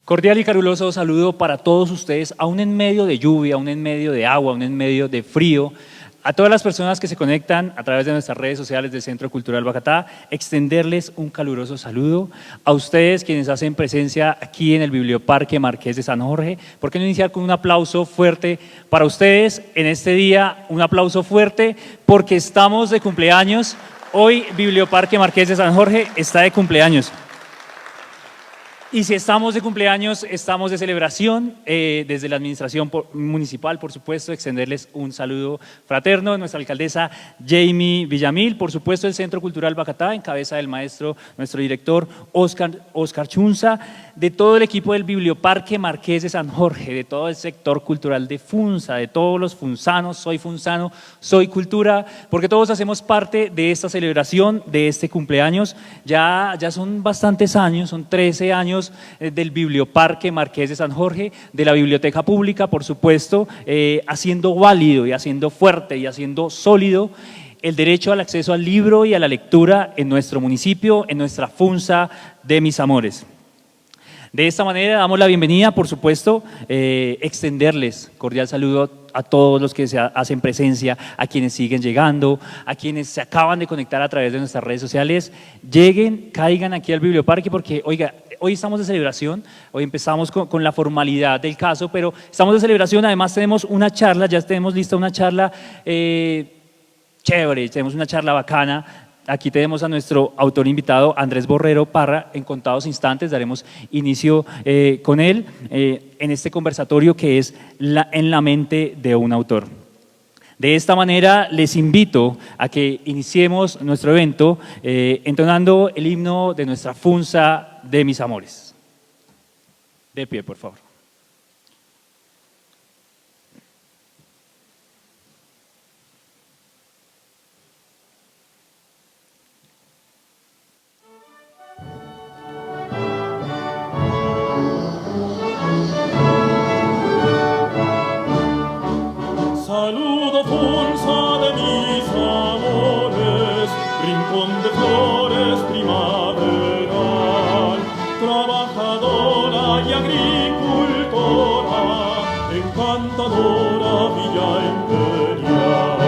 Cordial y caluroso saludo para todos ustedes, aún en medio de lluvia, aún en medio de agua, aún en medio de frío. A todas las personas que se conectan a través de nuestras redes sociales del Centro Cultural Bacatá, extenderles un caluroso saludo. A ustedes quienes hacen presencia aquí en el Biblioparque Marqués de San Jorge, ¿por qué no iniciar con un aplauso fuerte para ustedes en este día? Un aplauso fuerte porque estamos de cumpleaños. Hoy Biblioparque Marqués de San Jorge está de cumpleaños. Y si estamos de cumpleaños, estamos de celebración, desde la administración municipal, por supuesto, extenderles un saludo fraterno a nuestra alcaldesa Jamie Villamil, por supuesto el Centro Cultural Bacatá, en cabeza del maestro, nuestro director Oscar Chunza, de todo el equipo del Biblioparque Marqués de San Jorge, de todo el sector cultural de Funza, de todos los funzanos, soy funzano, soy cultura, porque todos hacemos parte de esta celebración, de este cumpleaños. Ya son bastantes años, son 13 años del Biblioparque Marqués de San Jorge, de la Biblioteca Pública, por supuesto, haciendo válido y haciendo fuerte y haciendo sólido el derecho al acceso al libro y a la lectura en nuestro municipio, en nuestra Funza de mis amores. De esta manera damos la bienvenida, por supuesto, extenderles cordial saludo a todos los que se hacen presencia, a quienes siguen llegando, a quienes se acaban de conectar a través de nuestras redes sociales. Lleguen, caigan aquí al Biblioparque porque, oiga, hoy estamos de celebración, hoy empezamos con la formalidad del caso, pero estamos de celebración, además tenemos una charla, ya tenemos lista una charla chévere, tenemos una charla bacana. Aquí tenemos a nuestro autor invitado, Andrés Borrero Parra. En contados instantes daremos inicio con él en este conversatorio que es En la mente de un autor. De esta manera les invito a que iniciemos nuestro evento entonando el himno de nuestra Funza de mis amores. De pie, por favor. Saludo Funza de mis amores, rincón de flores primaveral, trabajadora y agricultora, encantadora villa imperial.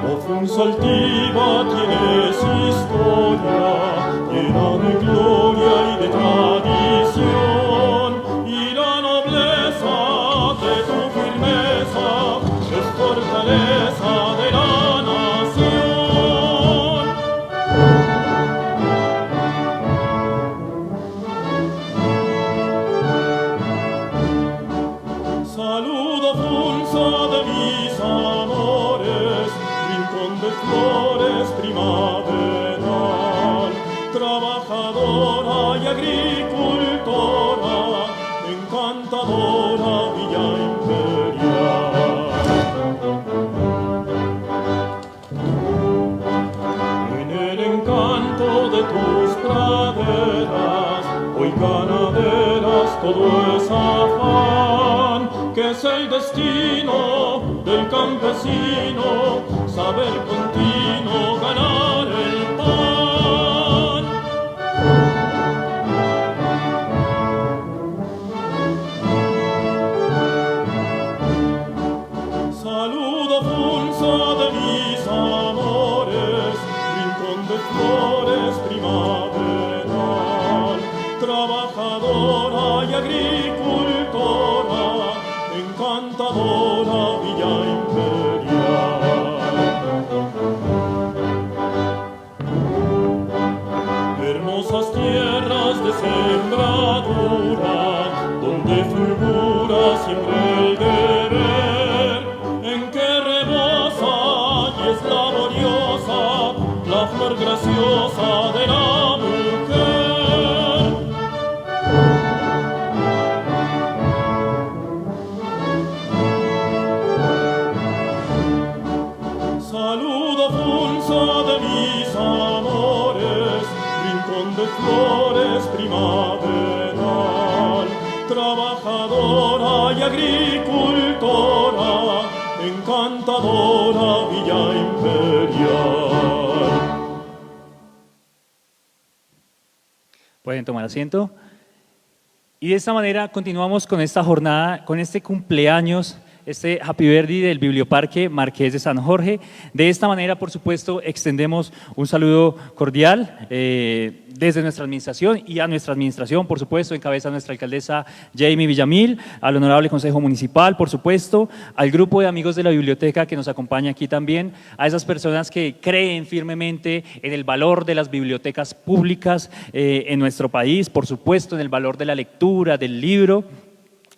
Oh Funza altiva, tienes historia, llena de gloria y de tradición, y la nobleza de tu firmeza es fortaleza de la nación. Saludo Funza de mis amores, rincón de flores primaveral, trabajadora y agricultora, encantadora villa imperial. En el encanto de tus praderas, hoy ganaderas, todo es afán, que es el destino del campesino, saber continuo ganar el pan. Saludo Funza de mis amores, rincón de flores primaveral, trabajadora y agricultora, encantadora villa imperial. Hermosas tierras de sembradura, donde fulgura siempre el deber, en que rebosa y es laboriosa la flor graciosa de la mujer. Saludo Funza de mis amores, rincón de flores primaveral, trabajadora y agricultora, encantadora villa imperial. Pueden tomar asiento. Y de esta manera continuamos con esta jornada, con este cumpleaños, este Happy Birthday del Biblioparque Marqués de San Jorge. De esta manera, por supuesto, extendemos un saludo cordial desde nuestra administración y a nuestra administración, por supuesto, en cabeza de nuestra alcaldesa Jamie Villamil, al honorable Consejo Municipal, por supuesto, al grupo de amigos de la biblioteca que nos acompaña aquí también, a esas personas que creen firmemente en el valor de las bibliotecas públicas en nuestro país, por supuesto, en el valor de la lectura, del libro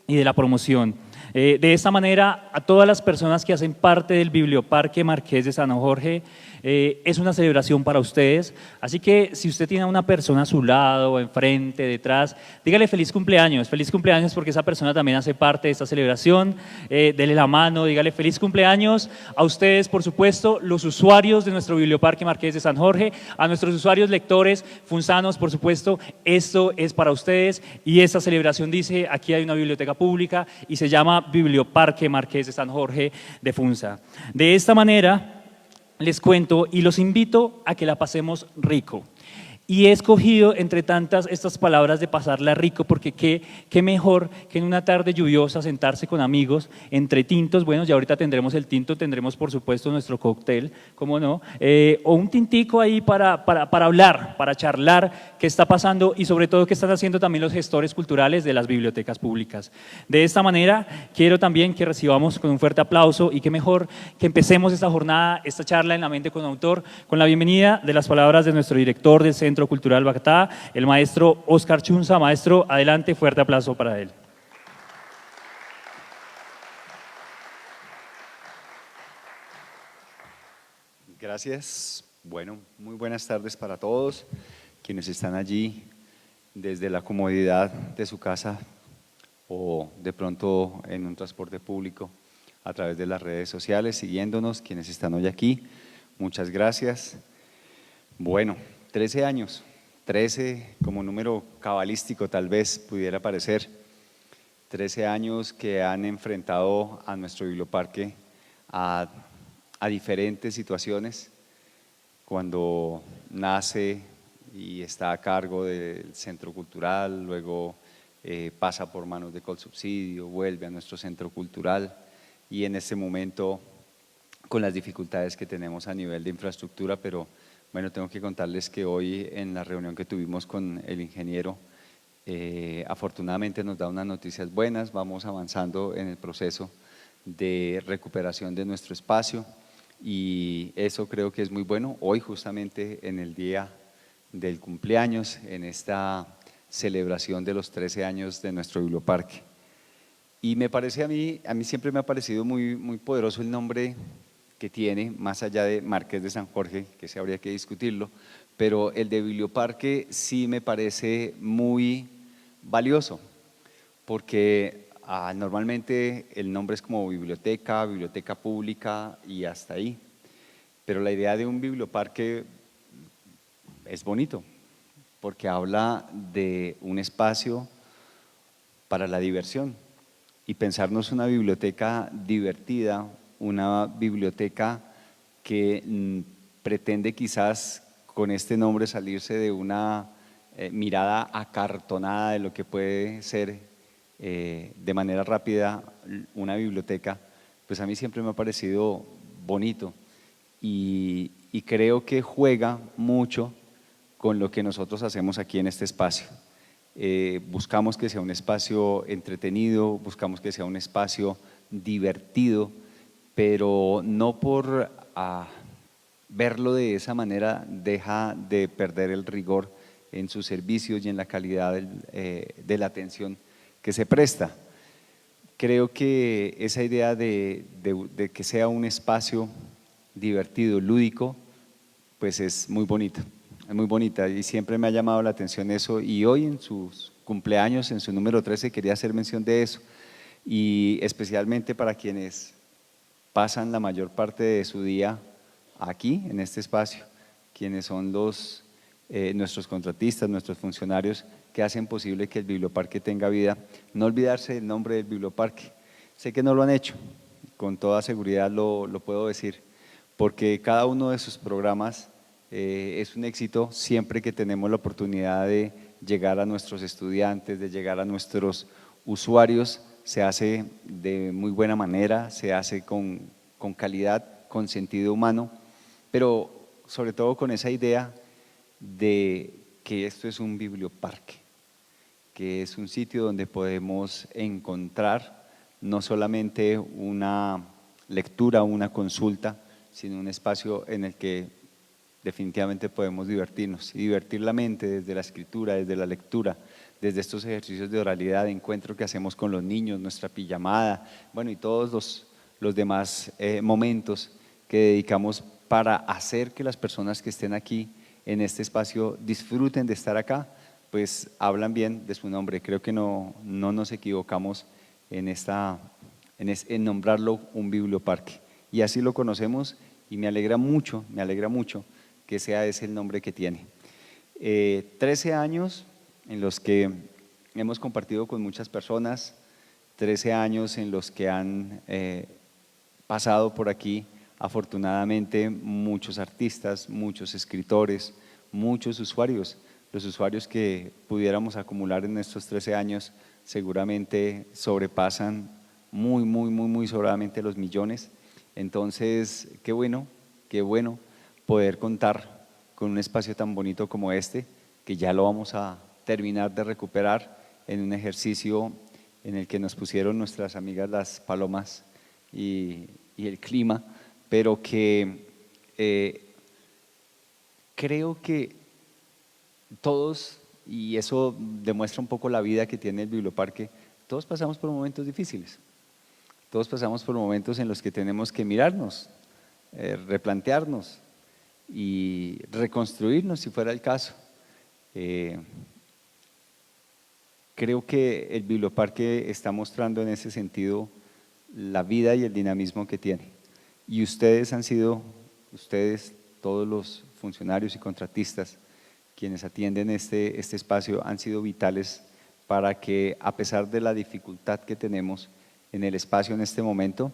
y de la promoción. De esta manera, a todas las personas que hacen parte del Biblioparque Marqués de San Jorge, es una celebración para ustedes, así que si usted tiene a una persona a su lado, enfrente, detrás, dígale feliz cumpleaños porque esa persona también hace parte de esta celebración, dele la mano, dígale feliz cumpleaños a ustedes, por supuesto, los usuarios de nuestro Biblioparque Marqués de San Jorge, a nuestros usuarios lectores, funzanos, por supuesto, esto es para ustedes y esta celebración dice, aquí hay una biblioteca pública y se llama Biblioparque Marqués de San Jorge de Funza. De esta manera, les cuento y los invito a que la pasemos rico. Y he escogido entre tantas estas palabras de pasarla rico porque qué mejor que en una tarde lluviosa sentarse con amigos entre tintos, bueno, ya ahorita tendremos el tinto, tendremos por supuesto nuestro cóctel, cómo no, o un tintico ahí para hablar, para charlar qué está pasando y sobre todo qué están haciendo también los gestores culturales de las bibliotecas públicas. De esta manera quiero también que recibamos con un fuerte aplauso y qué mejor que empecemos esta jornada, esta charla en la mente con autor, con la bienvenida de las palabras de nuestro director del Centro Cultural Bogotá, el maestro Oscar Chunza. Maestro, adelante, fuerte aplauso para él. Gracias. Bueno, muy buenas tardes para todos quienes están allí desde la comodidad de su casa o de pronto en un transporte público a través de las redes sociales, siguiéndonos, quienes están hoy aquí. Muchas gracias. Bueno, 13 años, 13 como número cabalístico tal vez pudiera parecer, 13 años que han enfrentado a nuestro biblioparque a diferentes situaciones. Cuando nace y está a cargo del centro cultural, luego pasa por manos de Colsubsidio, vuelve a nuestro centro cultural y en este momento con las dificultades que tenemos a nivel de infraestructura, pero bueno, tengo que contarles que hoy en la reunión que tuvimos con el ingeniero, afortunadamente nos da unas noticias buenas, vamos avanzando en el proceso de recuperación de nuestro espacio y eso creo que es muy bueno. Hoy justamente en el día del cumpleaños, en esta celebración de los 13 años de nuestro biblioparque. Y me parece a mí siempre me ha parecido muy poderoso el nombre que tiene, más allá de Marqués de San Jorge, que se habría que discutirlo, pero el de Biblioparque sí me parece muy valioso, porque normalmente el nombre es como biblioteca, biblioteca pública y hasta ahí, pero la idea de un biblioparque es bonito, porque habla de un espacio para la diversión y pensarnos una biblioteca divertida, una biblioteca que pretende quizás con este nombre salirse de una mirada acartonada de lo que puede ser de manera rápida una biblioteca, pues a mí siempre me ha parecido bonito y creo que juega mucho con lo que nosotros hacemos aquí en este espacio. Buscamos que sea un espacio entretenido, buscamos que sea un espacio divertido, pero no por verlo de esa manera deja de perder el rigor en sus servicios y en la calidad de la atención que se presta. Creo que esa idea de que sea un espacio divertido, lúdico, pues es muy bonita y siempre me ha llamado la atención eso y hoy en sus cumpleaños, en su número 13, quería hacer mención de eso y especialmente para quienes pasan la mayor parte de su día aquí, en este espacio, quienes son nuestros contratistas, nuestros funcionarios que hacen posible que el Biblioparque tenga vida. No olvidarse del nombre del Biblioparque. Sé que no lo han hecho, con toda seguridad lo puedo decir, porque cada uno de sus programas es un éxito siempre que tenemos la oportunidad de llegar a nuestros estudiantes, de llegar a nuestros usuarios, se hace de muy buena manera, se hace con calidad, con sentido humano, pero sobre todo con esa idea de que esto es un biblioparque, que es un sitio donde podemos encontrar no solamente una lectura, una consulta, sino un espacio en el que definitivamente podemos divertirnos y divertir la mente desde la escritura, desde la lectura, desde estos ejercicios de oralidad, de encuentro que hacemos con los niños, nuestra pijamada, bueno, y todos los demás momentos que dedicamos para hacer que las personas que estén aquí en este espacio disfruten de estar acá, pues hablan bien de su nombre. Creo que no nos equivocamos en nombrarlo un biblioparque. Y así lo conocemos y me alegra mucho que sea ese el nombre que tiene. 13 años en los que hemos compartido con muchas personas, 13 años en los que han pasado por aquí afortunadamente muchos artistas, muchos escritores, muchos usuarios. Los usuarios que pudiéramos acumular en estos 13 años seguramente sobrepasan muy sobradamente los millones. Entonces, qué bueno poder contar con un espacio tan bonito como este, que ya lo vamos a terminar de recuperar en un ejercicio en el que nos pusieron nuestras amigas las palomas y el clima, pero que creo que todos, y eso demuestra un poco la vida que tiene el biblioparque, todos pasamos por momentos difíciles, todos pasamos por momentos en los que tenemos que mirarnos, replantearnos y reconstruirnos si fuera el caso. Creo que el biblioparque está mostrando en ese sentido la vida y el dinamismo que tiene. Y ustedes han sido, todos los funcionarios y contratistas, quienes atienden este espacio, han sido vitales para que, a pesar de la dificultad que tenemos en el espacio en este momento,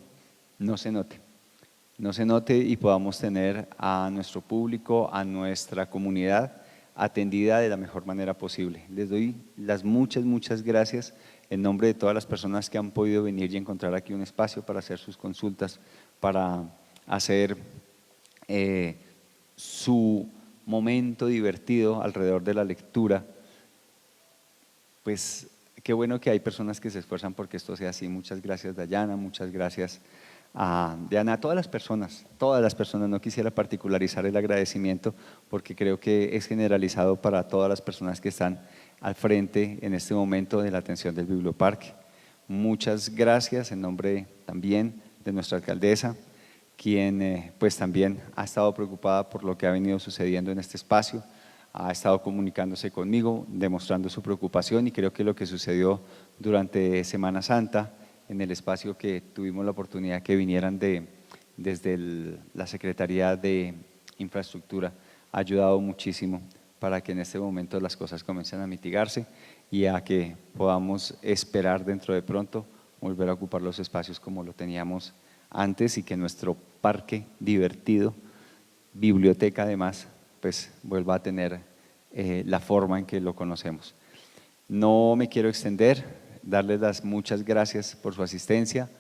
no se note y podamos tener a nuestro público, a nuestra comunidad atendida de la mejor manera posible. Les doy las muchas gracias en nombre de todas las personas que han podido venir y encontrar aquí un espacio para hacer sus consultas, para hacer su momento divertido alrededor de la lectura. Pues qué bueno que hay personas que se esfuerzan porque esto sea así. Muchas gracias, Dayana, muchas gracias a Diana, a todas las personas, no quisiera particularizar el agradecimiento porque creo que es generalizado para todas las personas que están al frente en este momento de la atención del biblioparque. Muchas gracias en nombre también de nuestra alcaldesa, quien pues también ha estado preocupada por lo que ha venido sucediendo en este espacio, ha estado comunicándose conmigo, demostrando su preocupación, y creo que lo que sucedió durante Semana Santa en el espacio que tuvimos la oportunidad que vinieran desde la Secretaría de Infraestructura ha ayudado muchísimo para que en este momento las cosas comiencen a mitigarse y a que podamos esperar dentro de pronto volver a ocupar los espacios como lo teníamos antes, y que nuestro parque divertido, biblioteca además, pues vuelva a tener la forma en que lo conocemos. No me quiero extender, darles las muchas gracias por su asistencia,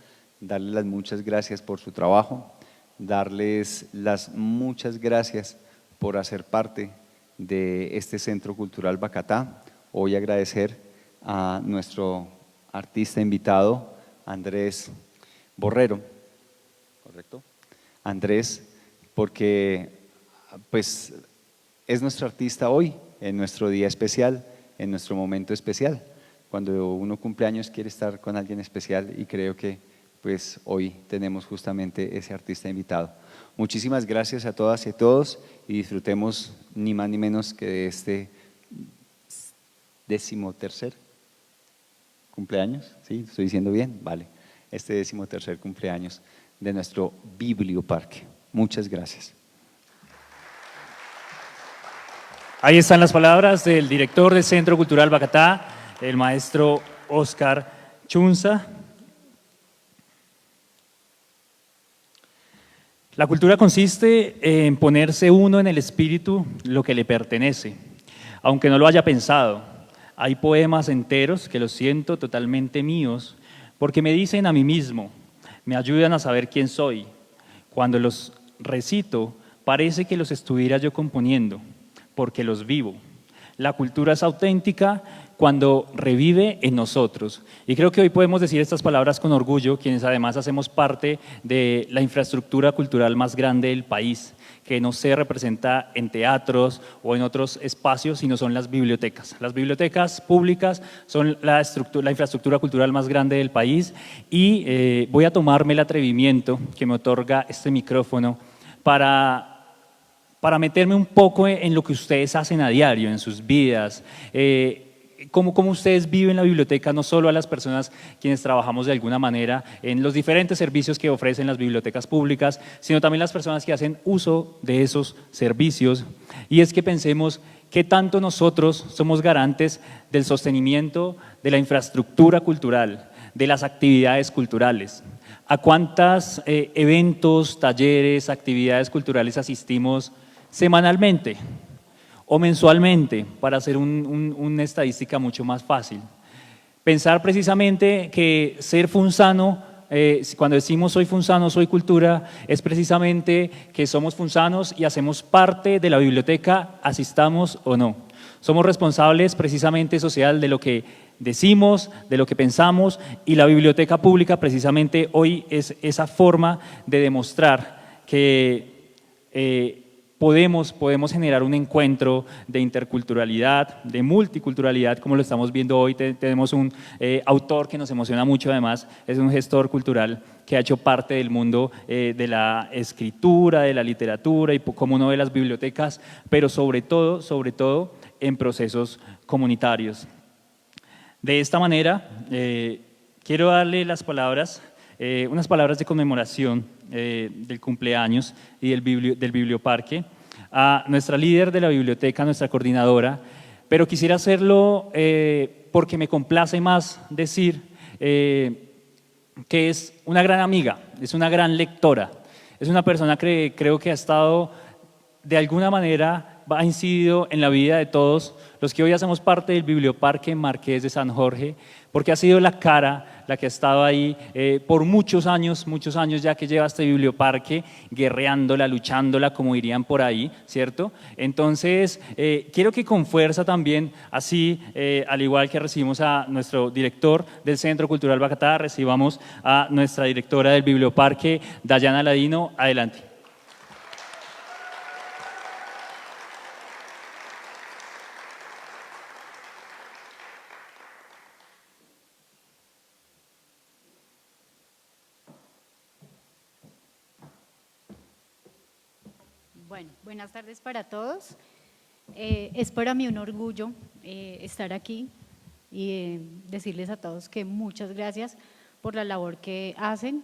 darles las muchas gracias por su trabajo, darles las muchas gracias por hacer parte de este Centro Cultural Bacatá. Hoy agradecer a nuestro artista invitado, Andrés Borrero, ¿correcto? Andrés, porque pues es nuestro artista hoy, en nuestro día especial, en nuestro momento especial. Cuando uno cumple años quiere estar con alguien especial, y creo que pues hoy tenemos justamente ese artista invitado. Muchísimas gracias a todas y a todos, y disfrutemos ni más ni menos que de este 13º cumpleaños, ¿sí? ¿Estoy diciendo bien? Vale, este 13º cumpleaños de nuestro biblioparque. Muchas gracias. Ahí están las palabras del director del Centro Cultural Bacatá, el maestro Óscar Chunza. La cultura consiste en ponerse uno en el espíritu lo que le pertenece, aunque no lo haya pensado. Hay poemas enteros que los siento totalmente míos, porque me dicen a mí mismo, me ayudan a saber quién soy. Cuando los recito, parece que los estuviera yo componiendo, porque los vivo. La cultura es auténtica cuando revive en nosotros. Y creo que hoy podemos decir estas palabras con orgullo, quienes además hacemos parte de la infraestructura cultural más grande del país, que no se representa en teatros o en otros espacios, sino son las bibliotecas. Las bibliotecas públicas son la infraestructura cultural más grande del país y voy a tomarme el atrevimiento que me otorga este micrófono para meterme un poco en lo que ustedes hacen a diario, en sus vidas, cómo ustedes viven la biblioteca, no solo a las personas quienes trabajamos de alguna manera en los diferentes servicios que ofrecen las bibliotecas públicas, sino también las personas que hacen uso de esos servicios. Y es que pensemos qué tanto nosotros somos garantes del sostenimiento de la infraestructura cultural, de las actividades culturales. ¿A cuántos eventos, talleres, actividades culturales asistimos semanalmente o mensualmente, para hacer una estadística mucho más fácil? Pensar precisamente que ser funsano, cuando decimos soy funsano, soy cultura, es precisamente que somos funsanos y hacemos parte de la biblioteca, asistamos o no. Somos responsables precisamente social de lo que decimos, de lo que pensamos, y la biblioteca pública precisamente hoy es esa forma de demostrar que podemos generar un encuentro de interculturalidad, de multiculturalidad, como lo estamos viendo hoy. Tenemos un autor que nos emociona mucho, además, es un gestor cultural que ha hecho parte del mundo de la escritura, de la literatura y como uno de las bibliotecas, pero sobre todo en procesos comunitarios. De esta manera, quiero darle las palabras, unas palabras de conmemoración del cumpleaños y del Biblioparque a nuestra líder de la biblioteca, nuestra coordinadora, pero quisiera hacerlo porque me complace más decir que es una gran amiga, es una gran lectora, es una persona que creo que ha estado de alguna manera, ha incidido en la vida de todos los que hoy hacemos parte del Biblioparque Marqués de San Jorge, porque ha sido la cara, la que ha estado ahí por muchos años ya que lleva este Biblioparque, guerreándola, luchándola, como dirían por ahí, ¿cierto? Entonces, quiero que con fuerza también, así, al igual que recibimos a nuestro director del Centro Cultural Bacatá, recibamos a nuestra directora del Biblioparque, Dayana Ladino. Adelante. Bueno, buenas tardes para todos. Es para mí un orgullo estar aquí y decirles a todos que muchas gracias por la labor que hacen.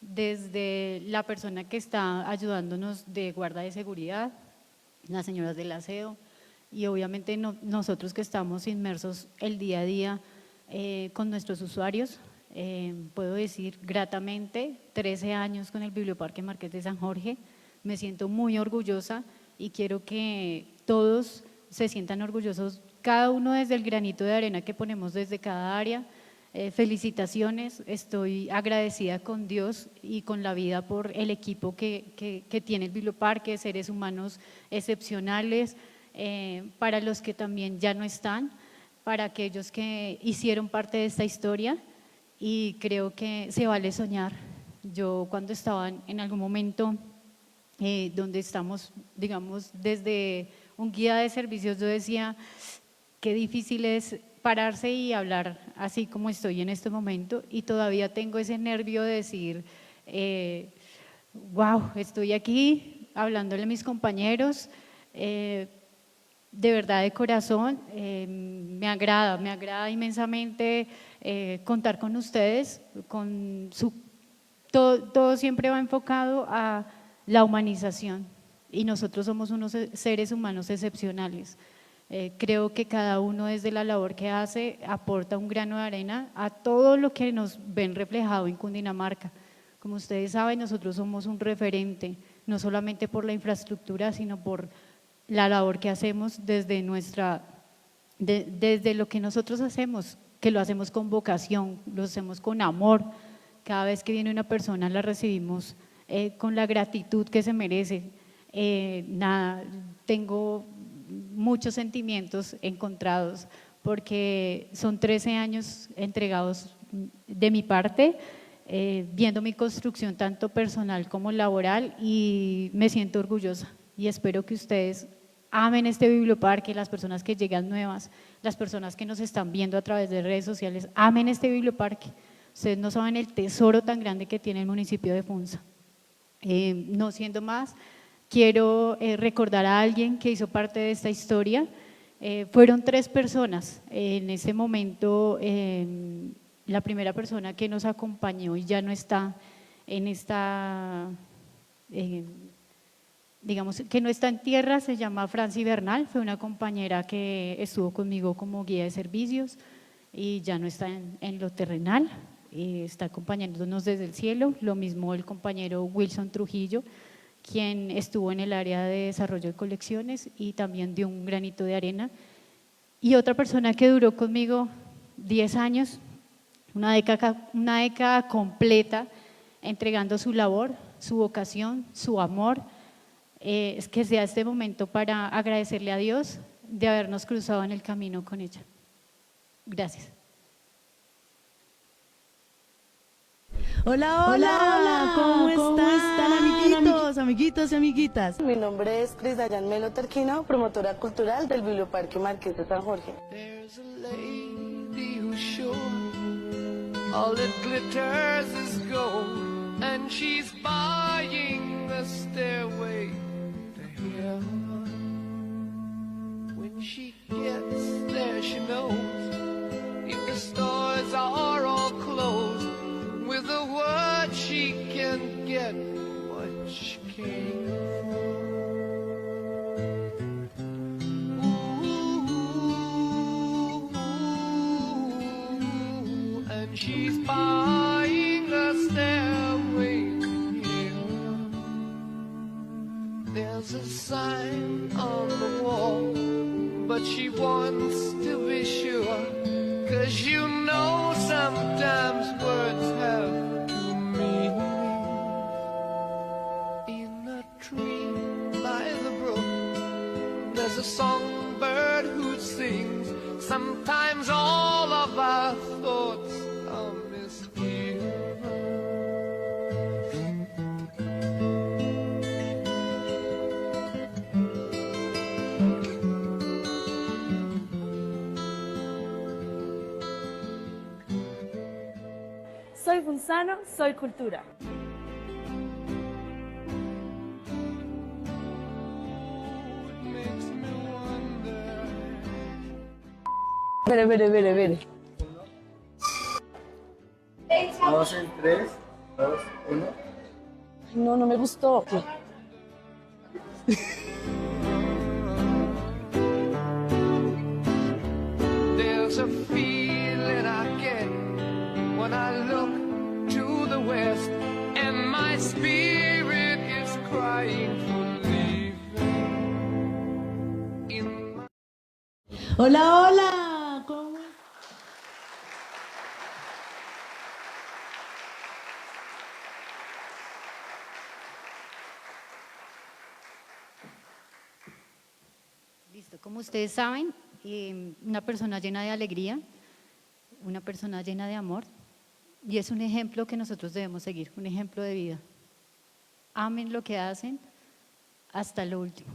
Desde la persona que está ayudándonos de guarda de seguridad, las señoras del aseo y obviamente nosotros que estamos inmersos el día a día con nuestros usuarios. Puedo decir gratamente, 13 años con el Biblioparque Marqués de San Jorge, me siento muy orgullosa y quiero que todos se sientan orgullosos, cada uno desde el granito de arena que ponemos desde cada área. Felicitaciones, estoy agradecida con Dios y con la vida por el equipo que tiene el Biblioparque, seres humanos excepcionales, para los que también ya no están, para aquellos que hicieron parte de esta historia. Y creo que se vale soñar. Yo cuando estaba en algún momento donde estamos, digamos, desde un guía de servicios, yo decía, qué difícil es pararse y hablar así como estoy en este momento, y todavía tengo ese nervio de decir, wow, estoy aquí hablándole a mis compañeros, de verdad de corazón, me agrada inmensamente contar con ustedes, todo siempre va enfocado a la humanización y nosotros somos unos seres humanos excepcionales. Creo que cada uno desde la labor que hace aporta un grano de arena a todo lo que nos ven reflejado en Cundinamarca. Como ustedes saben, nosotros somos un referente, no solamente por la infraestructura, sino por la labor que hacemos desde nuestra desde lo que nosotros hacemos, que lo hacemos con vocación, lo hacemos con amor. Cada vez que viene una persona la recibimos con la gratitud que se merece. Tengo muchos sentimientos encontrados porque son 13 años entregados de mi parte, viendo mi construcción tanto personal como laboral, y me siento orgullosa y espero que ustedes amen este biblioparque, las personas que llegan nuevas, las personas que nos están viendo a través de redes sociales, amen este biblioparque. Ustedes no saben el tesoro tan grande que tiene el municipio de Funza. No siendo más, quiero recordar a alguien que hizo parte de esta historia. Fueron 3 personas. En ese momento, la primera persona que nos acompañó y ya no está en esta, digamos, que no está en tierra, se llama Franci Bernal. Fue una compañera que estuvo conmigo como guía de servicios y ya no está en lo terrenal, está acompañándonos desde el cielo. Lo mismo el compañero Wilson Trujillo, quien estuvo en el área de desarrollo de colecciones y también dio un granito de arena. Y otra persona que duró conmigo 10 años, una década completa, entregando su labor, su vocación, su amor. Es que sea este momento para agradecerle a Dios de habernos cruzado en el camino con ella. Gracias. Hola, hola, ¿cómo están, amiguitos y amiguitas? Mi nombre es Cris Dayan Melo Terquino, promotora cultural del Biblioparque Marqués de San Jorge. There's a lady who's sure all that glitters is gold, and she's buying the stairway to heaven. When she gets there, she knows if the stores are all closed, with a word she can get what she came for. Ooh, and she's buying a stairway to heaven. There's a sign on the wall, but she wants to be sure, 'cause you know sometimes words have two meanings. In a tree by the brook, there's a songbird who sings. Sometimes all of our thoughts are misgiven. Soy funzano, soy cultura. It makes me wonder. Mire. 2 en 3, 2, 1. No me gustó. There's a feeling I get when I look to the west, and my spirit is crying for leaving. In my Hola, hola, ¿cómo están? Listo, como ustedes saben, una persona llena de alegría, una persona llena de amor, y es un ejemplo que nosotros debemos seguir, un ejemplo de vida. Amen lo que hacen hasta lo último.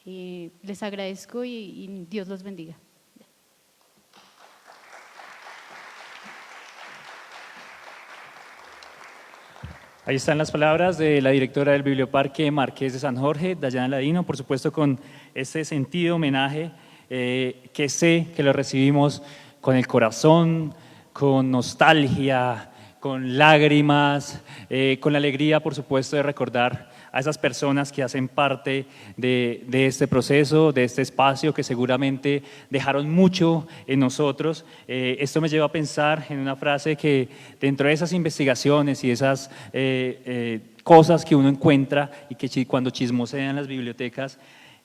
Les agradezco y Dios los bendiga. Ahí están las palabras de la directora del Biblioparque Marqués de San Jorge, Dayana Ladino, por supuesto con ese sentido homenaje que sé que lo recibimos con el corazón, con nostalgia, con lágrimas, con la alegría, por supuesto, de recordar a esas personas que hacen parte de este proceso, de este espacio, que seguramente dejaron mucho en nosotros. Esto me lleva a pensar en una frase que dentro de esas investigaciones y esas cosas que uno encuentra y que cuando chismosea en las bibliotecas,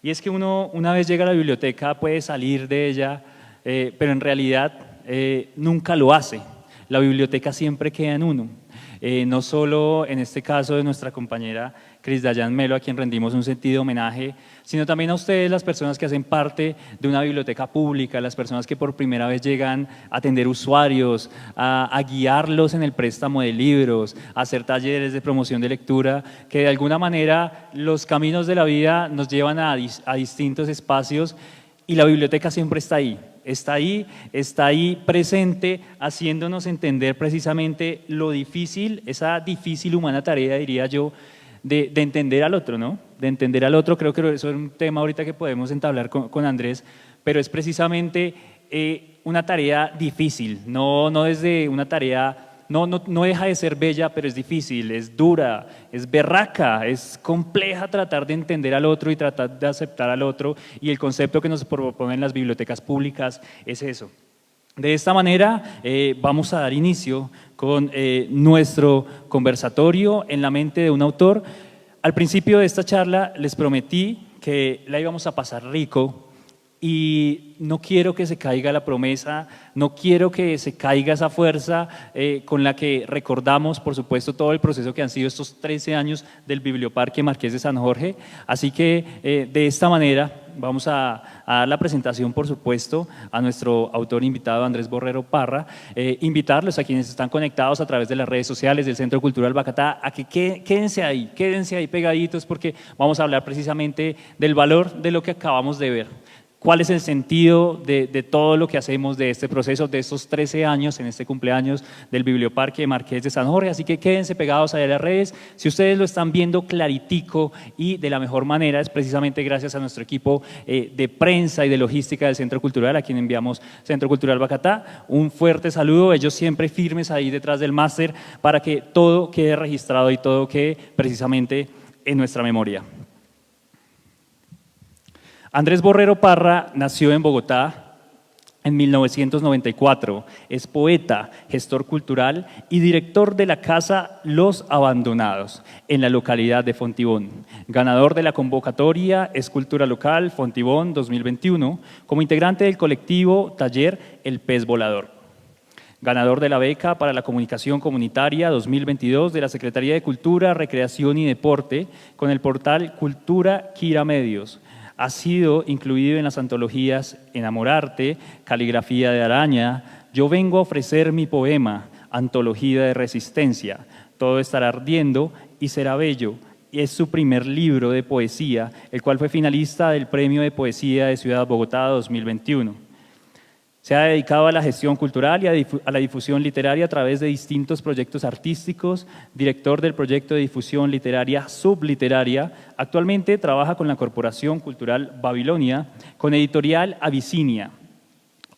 y es que uno, una vez llega a la biblioteca, puede salir de ella pero en realidad nunca lo hace. La biblioteca siempre queda en uno. No solo en este caso de nuestra compañera Cris Dayan Melo, a quien rendimos un sentido homenaje, sino también a ustedes, las personas que hacen parte de una biblioteca pública, las personas que por primera vez llegan a atender usuarios, a guiarlos en el préstamo de libros, a hacer talleres de promoción de lectura, que de alguna manera los caminos de la vida nos llevan a distintos espacios y la biblioteca siempre está ahí. Está ahí presente, haciéndonos entender precisamente lo difícil, esa difícil humana tarea, diría yo, de entender al otro, ¿no? De entender al otro. Creo que eso es un tema ahorita que podemos entablar con Andrés, pero es precisamente una tarea difícil, no desde una tarea. No deja de ser bella, pero es difícil, es dura, es berraca, es compleja tratar de entender al otro y tratar de aceptar al otro, y el concepto que nos proponen las bibliotecas públicas es eso. De esta manera vamos a dar inicio con nuestro conversatorio en la mente de un autor. Al principio de esta charla les prometí que la íbamos a pasar rico, y no quiero que se caiga la promesa, no quiero que se caiga esa fuerza con la que recordamos, por supuesto, todo el proceso que han sido estos 13 años del Biblioparque Marqués de San Jorge. Así que de esta manera vamos a dar la presentación, por supuesto, a nuestro autor invitado, Andrés Borrero Parra, invitarlos a quienes están conectados a través de las redes sociales del Centro Cultural Bacatá a que quédense ahí pegaditos, porque vamos a hablar precisamente del valor de lo que acabamos de ver. ¿Cuál es el sentido de todo lo que hacemos, de este proceso, de estos 13 años, en este cumpleaños del Biblioparque Marqués de San Jorge? Así que quédense pegados ahí a las redes. Si ustedes lo están viendo claritico y de la mejor manera, es precisamente gracias a nuestro equipo de prensa y de logística del Centro Cultural, a quien enviamos Centro Cultural Bacatá. Un fuerte saludo, ellos siempre firmes ahí detrás del máster para que todo quede registrado y todo quede precisamente en nuestra memoria. Andrés Borrero Parra nació en Bogotá en 1994. Es poeta, gestor cultural y director de la Casa Los Abandonados en la localidad de Fontibón. Ganador de la convocatoria Escultura Local Fontibón 2021 como integrante del colectivo Taller El Pez Volador. Ganador de la beca para la comunicación comunitaria 2022 de la Secretaría de Cultura, Recreación y Deporte con el portal Cultura Quira Medios. Ha sido incluido en las antologías Enamorarte, Caligrafía de Araña, Yo vengo a ofrecer mi poema, Antología de Resistencia, Todo estará ardiendo y será bello. Y es su primer libro de poesía, el cual fue finalista del Premio de Poesía de Ciudad Bogotá 2021. Se ha dedicado a la gestión cultural y a la difusión literaria a través de distintos proyectos artísticos, director del proyecto de difusión literaria Subliteraria. Actualmente trabaja con la Corporación Cultural Babilonia, con Editorial Abisinia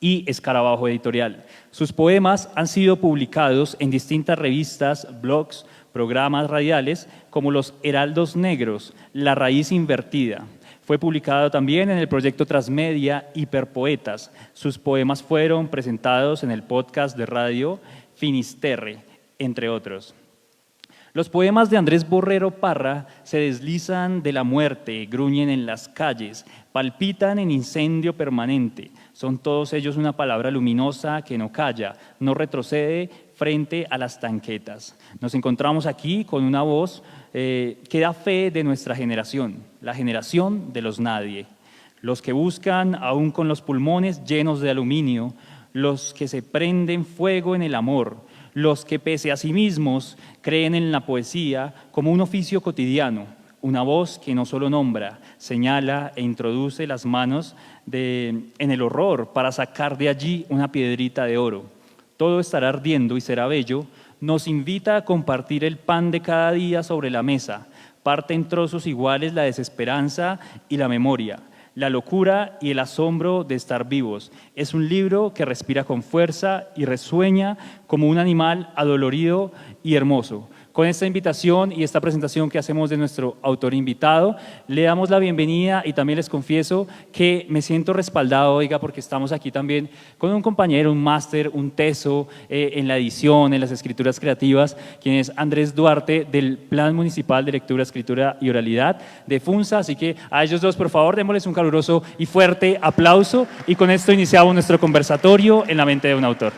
y Escarabajo Editorial. Sus poemas han sido publicados en distintas revistas, blogs, programas radiales como Los Heraldos Negros, La Raíz Invertida. Fue publicado también en el proyecto Transmedia Hiperpoetas. Sus poemas fueron presentados en el podcast de radio Finisterre, entre otros. Los poemas de Andrés Borrero Parra se deslizan de la muerte, gruñen en las calles, palpitan en incendio permanente. Son todos ellos una palabra luminosa que no calla, no retrocede frente a las tanquetas. Nos encontramos aquí con una voz que da fe de nuestra generación, la generación de los nadie. Los que buscan, aún con los pulmones llenos de aluminio, los que se prenden fuego en el amor, los que pese a sí mismos creen en la poesía como un oficio cotidiano, una voz que no solo nombra, señala e introduce las manos en el horror para sacar de allí una piedrita de oro. Todo estará ardiendo y será bello, nos invita a compartir el pan de cada día sobre la mesa, parte en trozos iguales la desesperanza y la memoria, la locura y el asombro de estar vivos. Es un libro que respira con fuerza y resueña como un animal adolorido y hermoso, Con esta invitación y esta presentación que hacemos de nuestro autor invitado, le damos la bienvenida y también les confieso que me siento respaldado, oiga, porque estamos aquí también con un compañero, un máster, un teso en la edición, en las escrituras creativas, quien es Andrés Duarte del Plan Municipal de Lectura, Escritura y Oralidad de FUNSA. Así que a ellos dos, por favor, démosles un caluroso y fuerte aplauso y con esto iniciamos nuestro conversatorio en la mente de un autor.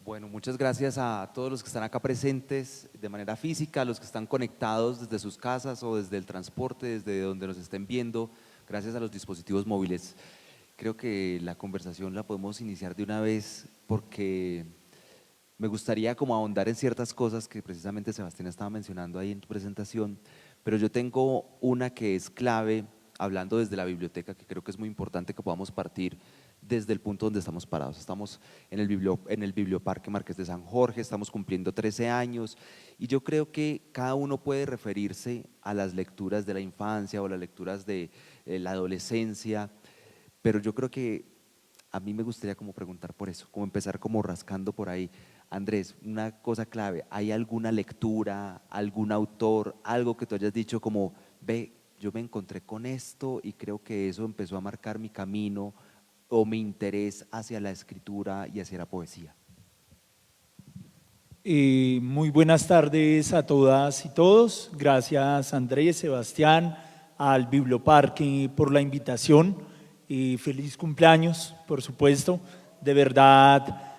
Bueno, muchas gracias a todos los que están acá presentes de manera física, a los que están conectados desde sus casas o desde el transporte, desde donde nos estén viendo, gracias a los dispositivos móviles. Creo que la conversación la podemos iniciar de una vez porque me gustaría como ahondar en ciertas cosas que precisamente Sebastián estaba mencionando ahí en tu presentación, pero yo tengo una que es clave, hablando desde la biblioteca, que creo que es muy importante que podamos partir desde el punto donde estamos parados. Estamos en el Biblioparque Marqués de San Jorge, estamos cumpliendo 13 años y yo creo que cada uno puede referirse a las lecturas de la infancia o las lecturas de la adolescencia, pero yo creo que a mí me gustaría como preguntar por eso, como empezar como rascando por ahí. Andrés, una cosa clave, ¿hay alguna lectura, algún autor, algo que tú hayas dicho como, ve, yo me encontré con esto y creo que eso empezó a marcar mi camino o mi interés hacia la escritura y hacia la poesía? Muy buenas tardes a todas y todos. Gracias Andrés, Sebastián, al Biblioparque por la invitación. Feliz cumpleaños, por supuesto. De verdad,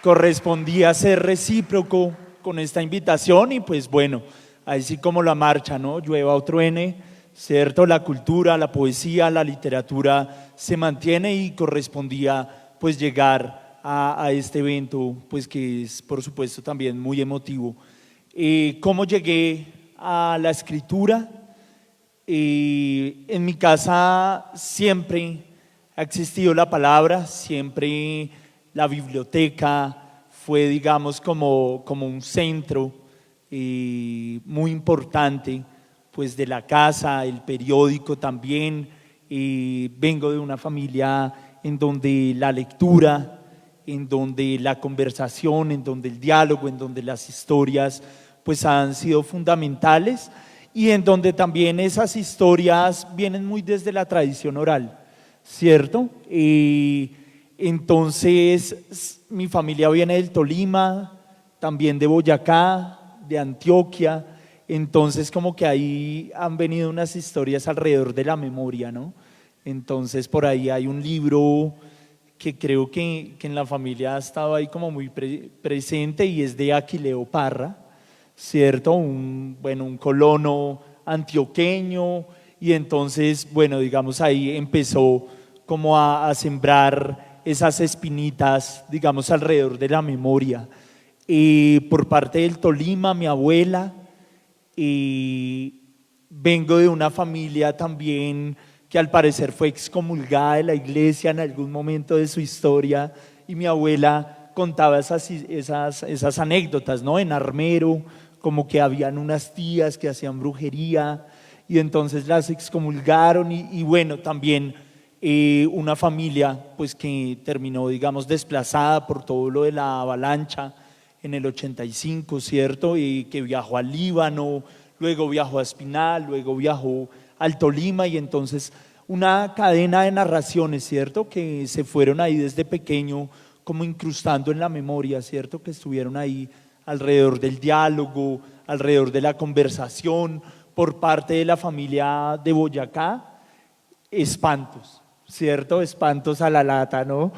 correspondía ser recíproco con esta invitación y pues bueno, así como la marcha, ¿no? Llueva o truene, ¿cierto? La cultura, la poesía, la literatura se mantiene y correspondía pues llegar a este evento pues que es por supuesto también muy emotivo. ¿Cómo llegué a la escritura? En mi casa siempre ha existido la palabra, siempre la biblioteca fue digamos como un centro muy importante pues de la casa, el periódico también. Vengo de una familia en donde la lectura, en donde la conversación, en donde el diálogo, en donde las historias pues han sido fundamentales y en donde también esas historias vienen muy desde la tradición oral, ¿cierto? Entonces mi familia viene del Tolima, también de Boyacá, de Antioquia. Entonces como que ahí han venido unas historias alrededor de la memoria, ¿no? Entonces por ahí hay un libro que creo que en la familia ha estado ahí como muy presente y es de Aquileo Parra, ¿cierto? Un colono antioqueño y entonces, bueno, digamos ahí empezó como a sembrar esas espinitas, digamos, alrededor de la memoria. Por parte del Tolima, mi abuela, vengo de una familia también que al parecer fue excomulgada de la iglesia en algún momento de su historia y mi abuela contaba esas anécdotas, ¿no? En Armero, como que habían unas tías que hacían brujería y entonces las excomulgaron y bueno, también una familia pues que terminó digamos desplazada por todo lo de la avalancha en el 85, ¿cierto? Y que viajó al Líbano, luego viajó a Espinal, luego viajó al Tolima y entonces una cadena de narraciones, ¿cierto? Que se fueron ahí desde pequeño como incrustando en la memoria, ¿cierto? Que estuvieron ahí alrededor del diálogo, alrededor de la conversación, por parte de la familia de Boyacá, espantos, ¿cierto? Espantos a la lata, ¿no?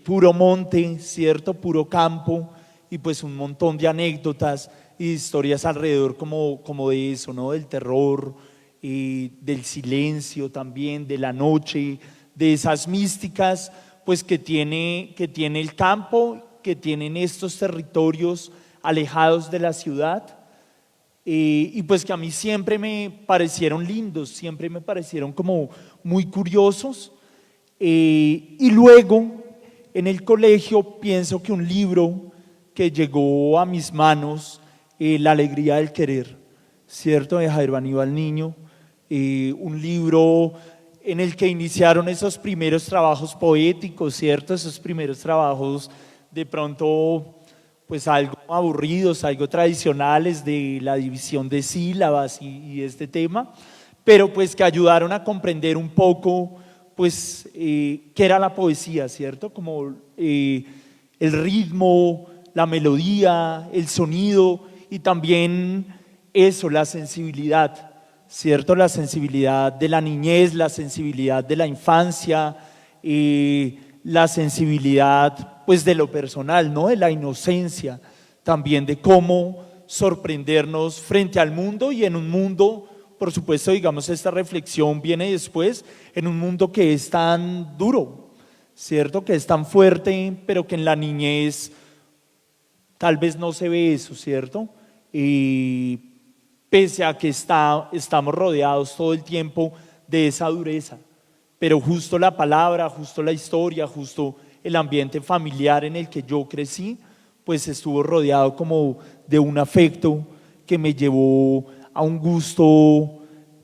Puro monte, ¿cierto? Puro campo y pues un montón de anécdotas y historias alrededor como de eso, ¿no? Del terror, del silencio también, de la noche, de esas místicas pues que tiene el campo, que tienen estos territorios alejados de la ciudad y pues que a mí siempre me parecieron lindos, siempre me parecieron como muy curiosos. Y luego en el colegio pienso que un libro que llegó a mis manos, La alegría del querer, ¿cierto? De Jairo Aníbal Niño, un libro en el que iniciaron esos primeros trabajos poéticos, ¿cierto? Esos primeros trabajos de pronto pues algo aburridos, algo tradicionales de la división de sílabas y este tema, pero pues que ayudaron a comprender un poco pues qué era la poesía, ¿cierto? Como el ritmo, la melodía, el sonido y también eso, la sensibilidad, ¿cierto? La sensibilidad de la niñez, la sensibilidad de la infancia, la sensibilidad pues de lo personal, ¿no? De la inocencia, también de cómo sorprendernos frente al mundo y en un mundo, por supuesto, digamos, esta reflexión viene después, en un mundo que es tan duro, ¿cierto? Que es tan fuerte, pero que en la niñez tal vez no se ve eso, ¿cierto? Y pese a que estamos rodeados todo el tiempo de esa dureza, pero justo la palabra, justo la historia, justo el ambiente familiar en el que yo crecí, pues estuvo rodeado como de un afecto que me llevó a un gusto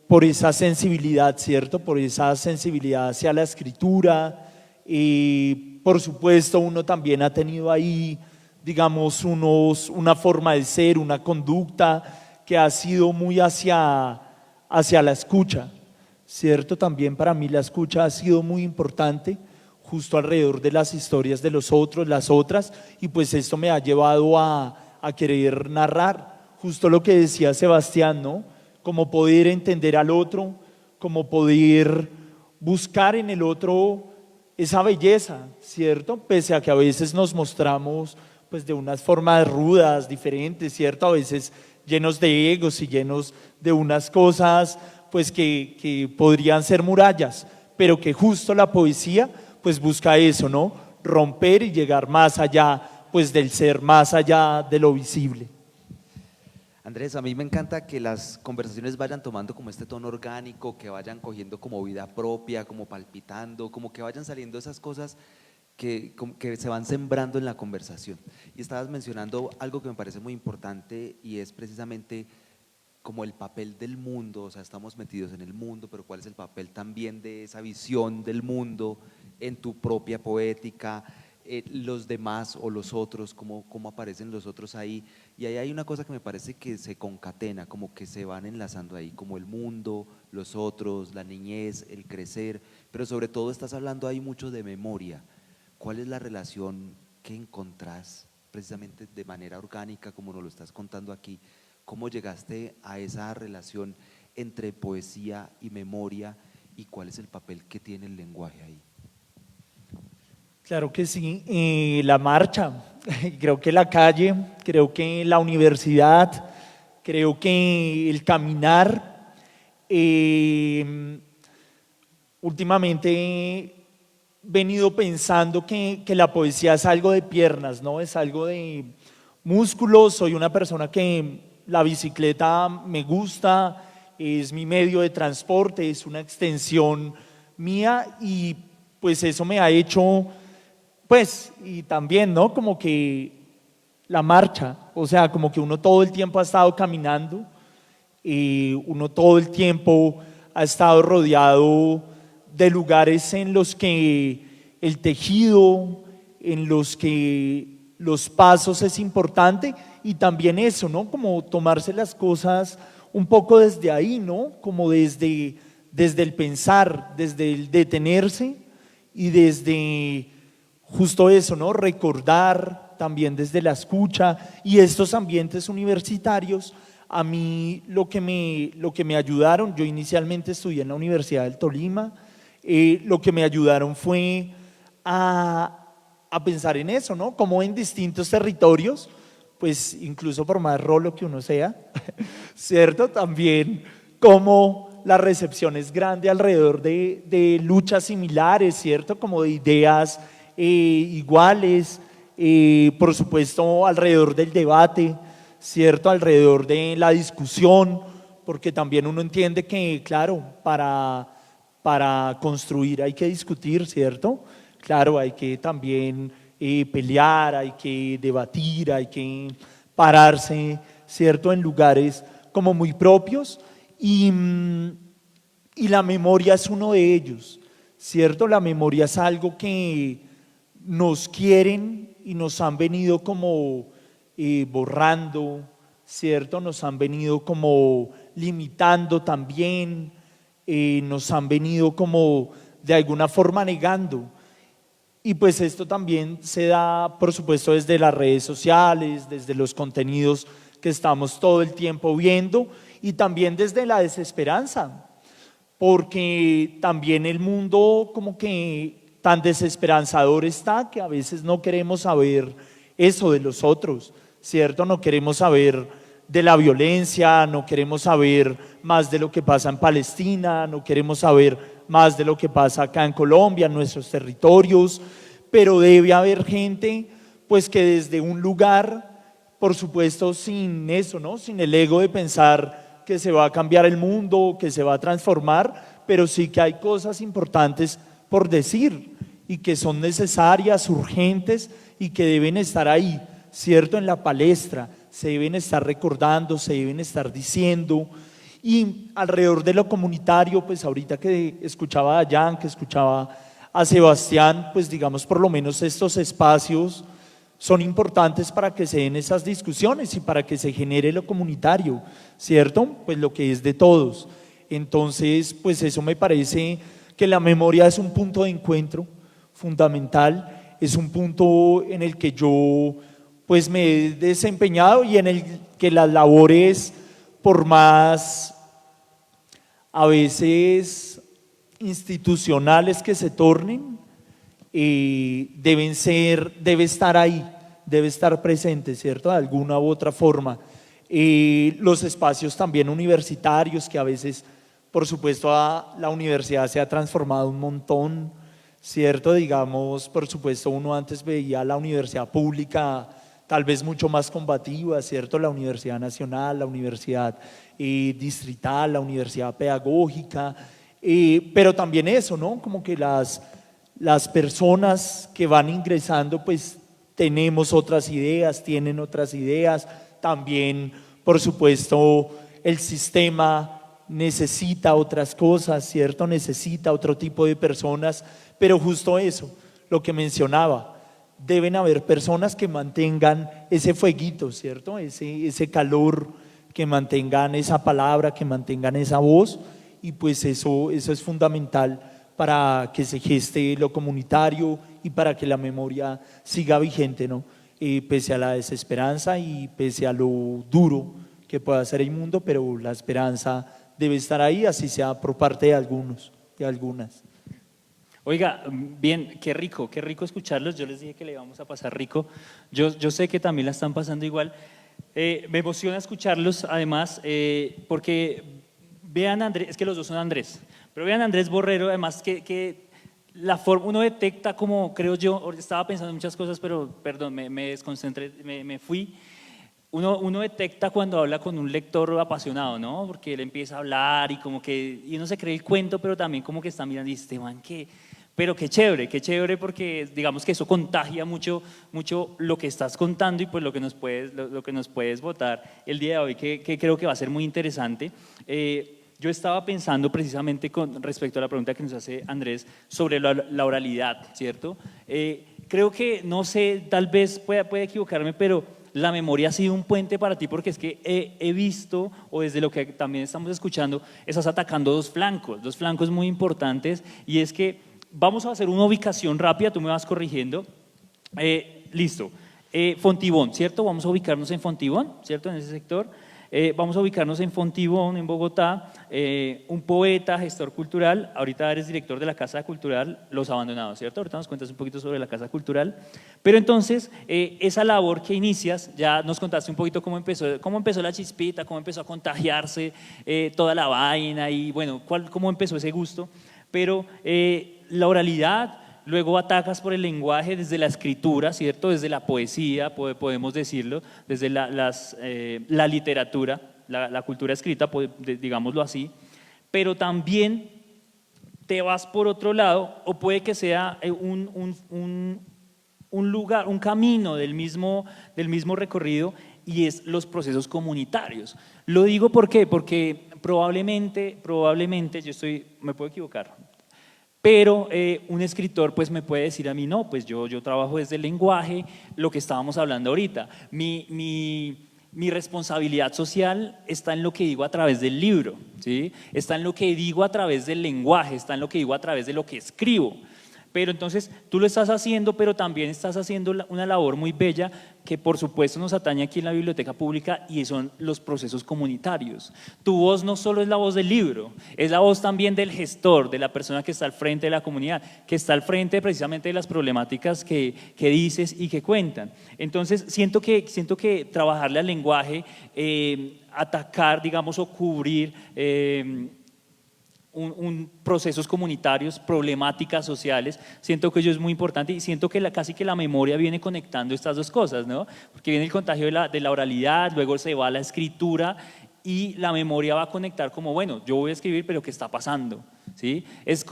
por esa sensibilidad, ¿cierto? Por esa sensibilidad hacia la escritura. Y por supuesto uno también ha tenido ahí, digamos, una forma de ser, una conducta que ha sido muy hacia la escucha, ¿cierto? También para mí la escucha ha sido muy importante, justo alrededor de las historias de los otros, las otras, y pues esto me ha llevado a querer narrar, justo lo que decía Sebastián, ¿no? Como poder entender al otro, como poder buscar en el otro esa belleza, ¿cierto? Pese a que a veces nos mostramos pues de unas formas rudas, diferentes, ¿cierto? A veces llenos de egos y llenos de unas cosas pues que podrían ser murallas, pero que justo la poesía pues busca eso, ¿no? Romper y llegar más allá pues del ser, más allá de lo visible. Andrés, a mí me encanta que las conversaciones vayan tomando como este tono orgánico, que vayan cogiendo como vida propia, como palpitando, como que vayan saliendo esas cosas que se van sembrando en la conversación. Y estabas mencionando algo que me parece muy importante y es precisamente como el papel del mundo, o sea, estamos metidos en el mundo, pero cuál es el papel también de esa visión del mundo en tu propia poética, los demás o los otros, cómo aparecen los otros ahí. Y ahí hay una cosa que me parece que se concatena, como que se van enlazando ahí, como el mundo, los otros, la niñez, el crecer, pero sobre todo estás hablando ahí mucho de memoria. ¿Cuál es la relación que encontrás precisamente de manera orgánica, como nos lo estás contando aquí? ¿Cómo llegaste a esa relación entre poesía y memoria y cuál es el papel que tiene el lenguaje ahí? Claro que sí, la marcha, creo que la calle, creo que la universidad, creo que el caminar. Últimamente he venido pensando que la poesía es algo de piernas, ¿no? Es algo de músculos. Soy una persona que la bicicleta me gusta, es mi medio de transporte, es una extensión mía y pues eso me ha hecho, pues, y también, ¿no? Como que la marcha, o sea, como que uno todo el tiempo ha estado caminando y uno todo el tiempo ha estado rodeado de lugares en los que el tejido, en los que los pasos es importante y también eso, ¿no? Como tomarse las cosas un poco desde ahí, ¿no? Como desde el pensar, desde el detenerse y desde justo eso, ¿no? Recordar también desde la escucha y estos ambientes universitarios. A mí lo que me ayudaron, yo inicialmente estudié en la Universidad del Tolima, lo que me ayudaron fue a pensar en eso, ¿no? Como en distintos territorios, pues incluso por más rolo que uno sea, ¿cierto? También como la recepción es grande alrededor de luchas similares, ¿cierto? Como de ideas iguales, por supuesto alrededor del debate, ¿cierto? Alrededor de la discusión, porque también uno entiende que, claro, para construir hay que discutir, ¿cierto? Claro, hay que también pelear, hay que debatir, hay que pararse, ¿cierto? En lugares como muy propios y y la memoria es uno de ellos, ¿cierto? La memoria es algo que nos quieren y nos han venido como borrando, ¿cierto? Nos han venido como limitando también, nos han venido como de alguna forma negando. Y pues esto también se da, por supuesto, desde las redes sociales, desde los contenidos que estamos todo el tiempo viendo y también desde la desesperanza, porque también el mundo como que tan desesperanzador está que a veces no queremos saber eso de los otros, ¿cierto? No queremos saber de la violencia, no queremos saber más de lo que pasa en Palestina, no queremos saber más de lo que pasa acá en Colombia, en nuestros territorios, pero debe haber gente pues que desde un lugar, por supuesto sin eso, ¿no? Sin el ego de pensar que se va a cambiar el mundo, que se va a transformar, pero sí que hay cosas importantes por decir y que son necesarias, urgentes y que deben estar ahí, ¿cierto? En la palestra, se deben estar recordando, se deben estar diciendo. Y alrededor de lo comunitario, pues ahorita que escuchaba a Jan, que escuchaba a Sebastián, pues digamos por lo menos estos espacios son importantes para que se den esas discusiones y para que se genere lo comunitario, ¿cierto? Pues lo que es de todos. Entonces, pues eso me parece que la memoria es un punto de encuentro fundamental, es un punto en el que yo pues me he desempeñado y en el que las labores, por más a veces institucionales que se tornen, debe estar ahí, debe estar presente, ¿cierto? De alguna u otra forma. Los espacios también universitarios, que a veces, por supuesto, la universidad se ha transformado un montón, ¿cierto? Digamos, por supuesto, uno antes veía la universidad pública tal vez mucho más combativa, ¿cierto? La Universidad Nacional, la Universidad Distrital, la Universidad Pedagógica, pero también eso, ¿no? Como que las personas que van ingresando pues tenemos otras ideas, tienen otras ideas, también por supuesto el sistema necesita otras cosas, ¿cierto? Necesita otro tipo de personas, pero justo eso, lo que mencionaba, deben haber personas que mantengan ese fueguito, ¿cierto? Ese calor, que mantengan esa palabra, que mantengan esa voz, y pues eso es fundamental para que se geste lo comunitario y para que la memoria siga vigente, ¿no? Pese a la desesperanza y pese a lo duro que pueda ser el mundo, pero la esperanza debe estar ahí, así sea por parte de algunos, de algunas. Oiga, bien, qué rico escucharlos. Yo les dije que le íbamos a pasar rico. Yo sé que también la están pasando igual. Me emociona escucharlos, además, porque vean a Andrés, es que los dos son Andrés, pero vean a Andrés Borrero, además que la forma, uno detecta como, creo yo, estaba pensando en muchas cosas, pero perdón, me desconcentré, me fui. Uno detecta cuando habla con un lector apasionado, ¿no? Porque él empieza a hablar y como que, y uno se cree el cuento, pero también como que está mirando y dice, man, pero qué chévere porque digamos que eso contagia mucho lo que estás contando y pues lo que nos puedes votar el día de hoy, que creo que va a ser muy interesante. Yo estaba pensando precisamente con respecto a la pregunta que nos hace Andrés sobre la oralidad, ¿cierto? Creo que, no sé, tal vez puede equivocarme, pero la memoria ha sido un puente para ti, porque es que he visto, o desde lo que también estamos escuchando, estás atacando dos flancos muy importantes, y es que vamos a hacer una ubicación rápida, tú me vas corrigiendo. Listo. Fontibón, ¿cierto? Vamos a ubicarnos en Fontibón, ¿cierto? En ese sector. Vamos a ubicarnos en Fontibón, en Bogotá. Un poeta, gestor cultural, ahorita eres director de la Casa Cultural Los Abandonados, ¿cierto? Ahorita nos cuentas un poquito sobre la Casa Cultural. Pero entonces, esa labor que inicias, ya nos contaste un poquito cómo empezó la chispita, cómo empezó a contagiarse toda la vaina y bueno, cómo empezó ese gusto. Pero la oralidad, luego atacas por el lenguaje desde la escritura, ¿cierto? Desde la poesía, podemos decirlo, desde la literatura, la cultura escrita, digámoslo así, pero también te vas por otro lado, o puede que sea un lugar, un camino del mismo recorrido, y es los procesos comunitarios. Lo digo ¿por qué? Porque probablemente, me puedo equivocar, pero un escritor pues me puede decir a mí, no, pues yo trabajo desde el lenguaje, lo que estábamos hablando ahorita, mi responsabilidad social está en lo que digo a través del libro, ¿sí? Está en lo que digo a través del lenguaje, está en lo que digo a través de lo que escribo. Pero entonces tú lo estás haciendo, pero también estás haciendo una labor muy bella que por supuesto nos atañe aquí en la biblioteca pública y son los procesos comunitarios. Tu voz no solo es la voz del libro, es la voz también del gestor, de la persona que está al frente de la comunidad, que está al frente precisamente de las problemáticas que dices y que cuentan. Entonces siento que trabajarle al lenguaje, atacar, digamos, o cubrir procesos comunitarios, problemáticas sociales, siento que ello es muy importante y siento que casi que la memoria viene conectando estas dos cosas, ¿no? Porque viene el contagio de la oralidad, luego se va a la escritura y la memoria va a conectar como, bueno, yo voy a escribir, pero ¿qué está pasando? ¿Sí? Es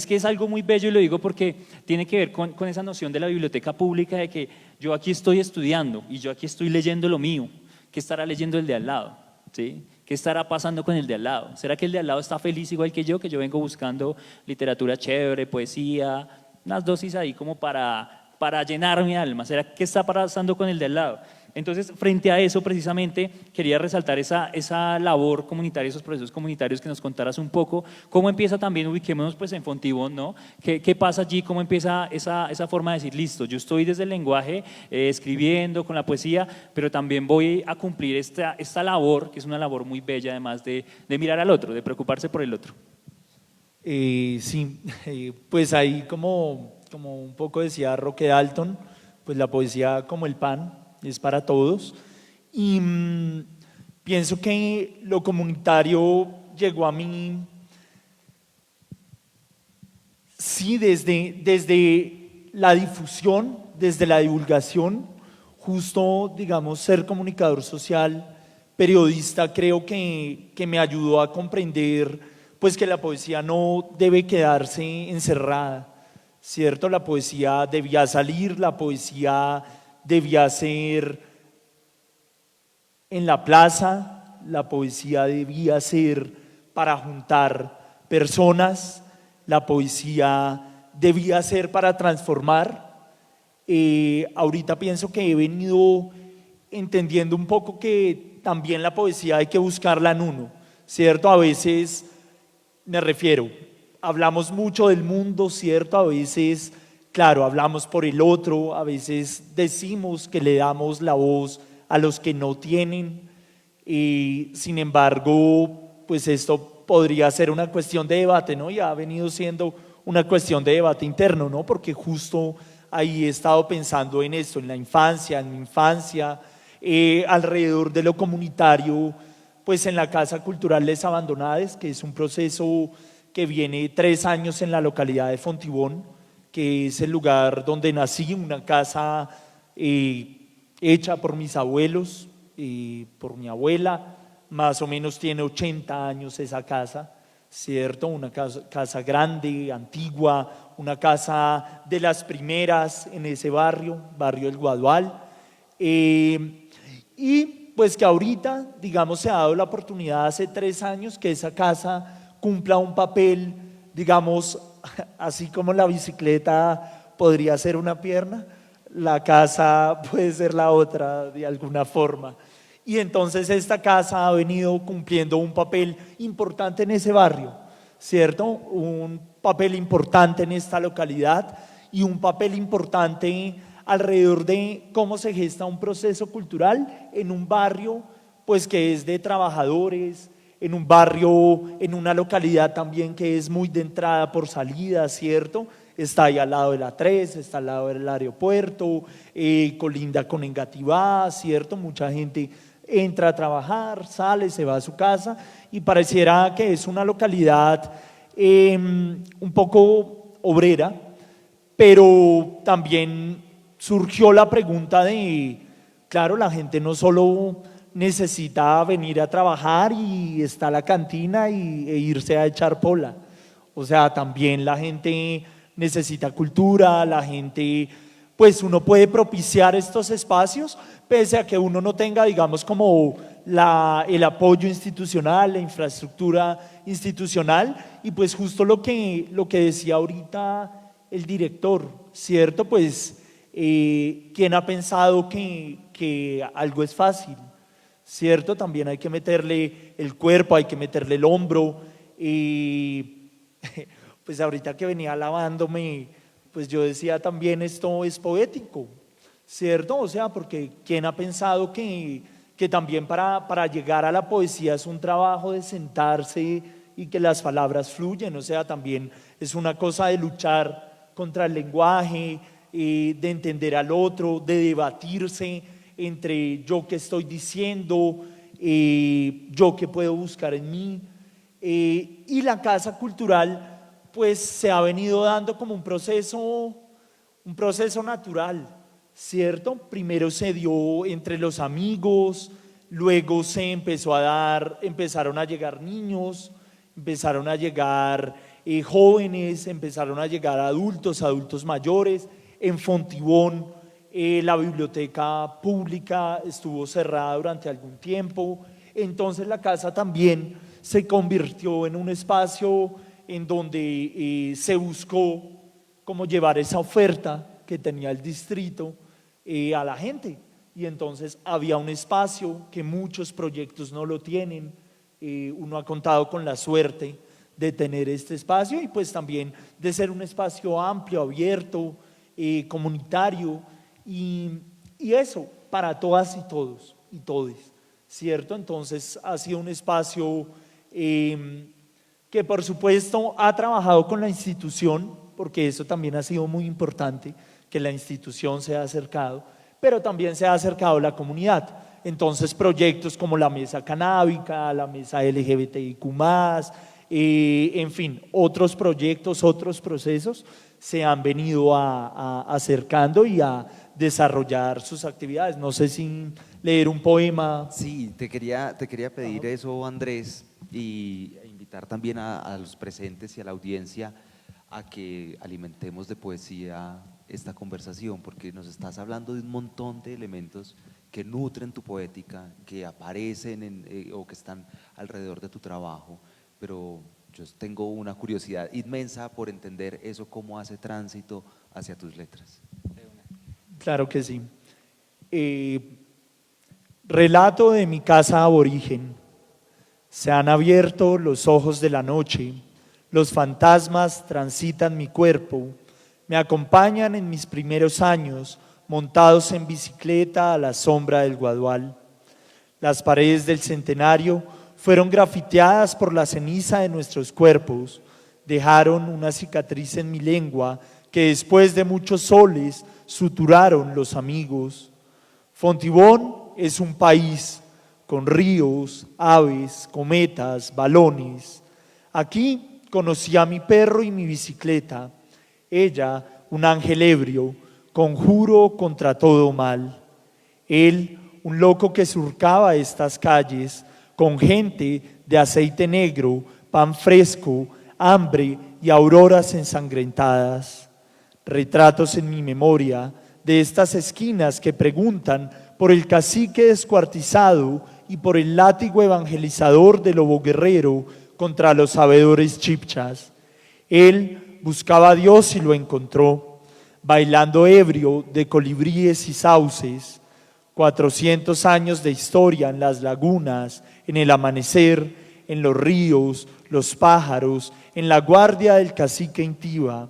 que es algo muy bello y lo digo porque tiene que ver con esa noción de la biblioteca pública de que yo aquí estoy estudiando y yo aquí estoy leyendo lo mío, ¿qué estará leyendo el de al lado? ¿Sí? ¿Qué estará pasando con el de al lado? ¿Será que el de al lado está feliz igual que yo vengo buscando literatura chévere, poesía, unas dosis ahí como para llenar mi alma? ¿Será que está pasando con el de al lado? Entonces, frente a eso, precisamente, quería resaltar esa labor comunitaria, esos procesos comunitarios, que nos contaras un poco, cómo empieza también, ubiquémonos pues en Fontibón, ¿no? ¿Qué pasa allí? ¿Cómo empieza esa forma de decir, listo, yo estoy desde el lenguaje, escribiendo con la poesía, pero también voy a cumplir esta labor, que es una labor muy bella, además de mirar al otro, de preocuparse por el otro? Sí, pues ahí como un poco decía Roque Dalton, pues la poesía como el pan, es para todos y pienso que lo comunitario llegó a mí, sí, desde la difusión, desde la divulgación, justo, digamos, ser comunicador social, periodista, creo que me ayudó a comprender pues que la poesía no debe quedarse encerrada, ¿cierto? La poesía debía salir, la poesía debía ser en la plaza, la poesía debía ser para juntar personas, la poesía debía ser para transformar. Ahorita pienso que he venido entendiendo un poco que también la poesía hay que buscarla en uno, ¿cierto? A veces, me refiero, hablamos mucho del mundo, ¿cierto? A veces, claro, hablamos por el otro, a veces decimos que le damos la voz a los que no tienen y sin embargo, pues esto podría ser una cuestión de debate, ¿no? Y ha venido siendo una cuestión de debate interno, ¿no? Porque justo ahí he estado pensando en esto, en la infancia, en mi infancia, alrededor de lo comunitario, pues en la Casa Cultural Les Abandonades, que es un proceso que viene 3 años en la localidad de Fontibón, que es el lugar donde nací, una casa hecha por mis abuelos, por mi abuela, más o menos tiene 80 años esa casa, ¿cierto? Una casa grande, antigua, una casa de las primeras en ese barrio del Guadual, y pues que ahorita, digamos, se ha dado la oportunidad hace 3 años que esa casa cumpla un papel, digamos, así como la bicicleta podría ser una pierna, la casa puede ser la otra de alguna forma. Y entonces esta casa ha venido cumpliendo un papel importante en ese barrio, ¿cierto? Un papel importante en esta localidad y un papel importante alrededor de cómo se gesta un proceso cultural en un barrio pues que es de trabajadores, en un barrio, en una localidad también que es muy de entrada por salida, ¿cierto? Está ahí al lado de la 3, está al lado del aeropuerto, colinda con Engativá, ¿cierto? Mucha gente entra a trabajar, sale, se va a su casa y pareciera que es una localidad un poco obrera, pero también surgió la pregunta de, claro, la gente no solo necesita venir a trabajar y está la cantina e irse a echar pola, o sea, también la gente necesita cultura, la gente, pues uno puede propiciar estos espacios pese a que uno no tenga, digamos, como el apoyo institucional, la infraestructura institucional y pues justo lo que decía ahorita el director, ¿cierto? Pues ¿quién ha pensado que algo es fácil? ¿Cierto? También hay que meterle el cuerpo, hay que meterle el hombro y pues ahorita que venía lavándome, pues yo decía también esto es poético, ¿cierto? O sea, porque ¿quién ha pensado que también para llegar a la poesía es un trabajo de sentarse y que las palabras fluyen? O sea, también es una cosa de luchar contra el lenguaje, de entender al otro, de debatirse entre yo que estoy diciendo, yo que puedo buscar en mí. Y la Casa Cultural pues se ha venido dando como un proceso natural, ¿cierto? Primero se dio entre los amigos, luego se empezaron a llegar niños, empezaron a llegar jóvenes, empezaron a llegar adultos mayores. En Fontibón la biblioteca pública estuvo cerrada durante algún tiempo, entonces la casa también se convirtió en un espacio en donde se buscó cómo llevar esa oferta que tenía el distrito a la gente. Y entonces había un espacio que muchos proyectos no lo tienen. Uno ha contado con la suerte de tener este espacio y pues también de ser un espacio amplio, abierto, comunitario y eso para todas y todos y todes, ¿cierto? Entonces ha sido un espacio que por supuesto ha trabajado con la institución, porque eso también ha sido muy importante, que la institución se ha acercado, pero también se ha acercado la comunidad. Entonces proyectos como la mesa canábica, la mesa LGBTIQ+, en fin, otros proyectos, otros procesos se han venido acercando y a desarrollar sus actividades. No sé si leer un poema. Sí, te quería pedir eso, Andrés, y invitar también a los presentes y a la audiencia a que alimentemos de poesía esta conversación, porque nos estás hablando de un montón de elementos que nutren tu poética, que aparecen o que están alrededor de tu trabajo, pero yo tengo una curiosidad inmensa por entender eso, cómo hace tránsito hacia tus letras. Claro que sí. Relato de mi casa aborigen. Se han abierto los ojos de la noche, los fantasmas transitan mi cuerpo, me acompañan en mis primeros años, montados en bicicleta a la sombra del Guadual. Las paredes del centenario fueron grafiteadas por la ceniza de nuestros cuerpos, dejaron una cicatriz en mi lengua que después de muchos soles suturaron los amigos. Fontibón es un país con ríos, aves, cometas, balones. Aquí conocí a mi perro y mi bicicleta, ella un ángel ebrio, conjuro contra todo mal. Él, un loco que surcaba estas calles con gente de aceite negro, pan fresco, hambre y auroras ensangrentadas. Retratos en mi memoria de estas esquinas que preguntan por el cacique descuartizado y por el látigo evangelizador de Lobo Guerrero contra los sabedores chipchas. Él buscaba a Dios y lo encontró, bailando ebrio de colibríes y sauces. 400 años de historia en las lagunas, en el amanecer, en los ríos, los pájaros, en la guardia del cacique Intiba,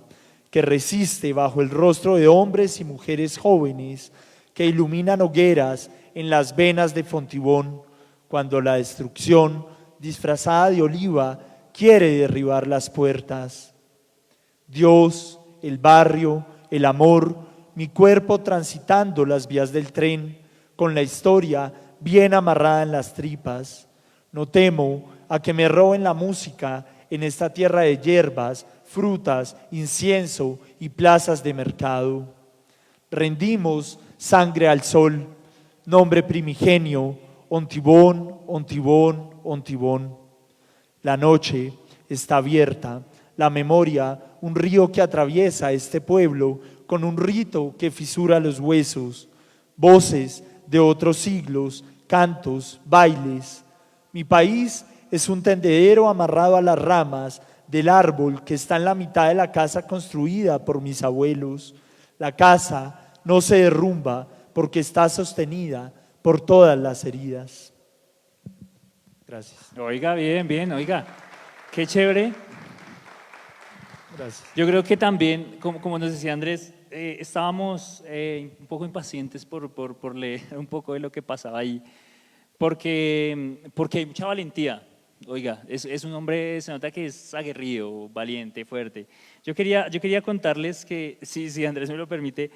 que resiste bajo el rostro de hombres y mujeres jóvenes que iluminan hogueras en las venas de Fontibón, cuando la destrucción, disfrazada de oliva, quiere derribar las puertas. Dios, el barrio, el amor, mi cuerpo transitando las vías del tren, con la historia bien amarrada en las tripas. No temo a que me roben la música en esta tierra de hierbas, frutas, incienso y plazas de mercado. Rendimos sangre al sol, nombre primigenio, Ontibón, Ontibón, Ontibón. La noche está abierta, la memoria, un río que atraviesa este pueblo con un rito que fisura los huesos, voces de otros siglos cantos, bailes. Mi país es un tendedero amarrado a las ramas del árbol que está en la mitad de la casa construida por mis abuelos. La casa no se derrumba porque está sostenida por todas las heridas. Gracias. Oiga, bien, bien, oiga, qué chévere. Gracias. Yo creo que también, como nos decía Andrés, estábamos un poco impacientes por leer un poco de lo que pasaba ahí, porque hay mucha valentía. Oiga, es un hombre, se nota que es aguerrido, valiente, fuerte. Yo quería contarles que, si Andrés me lo permite,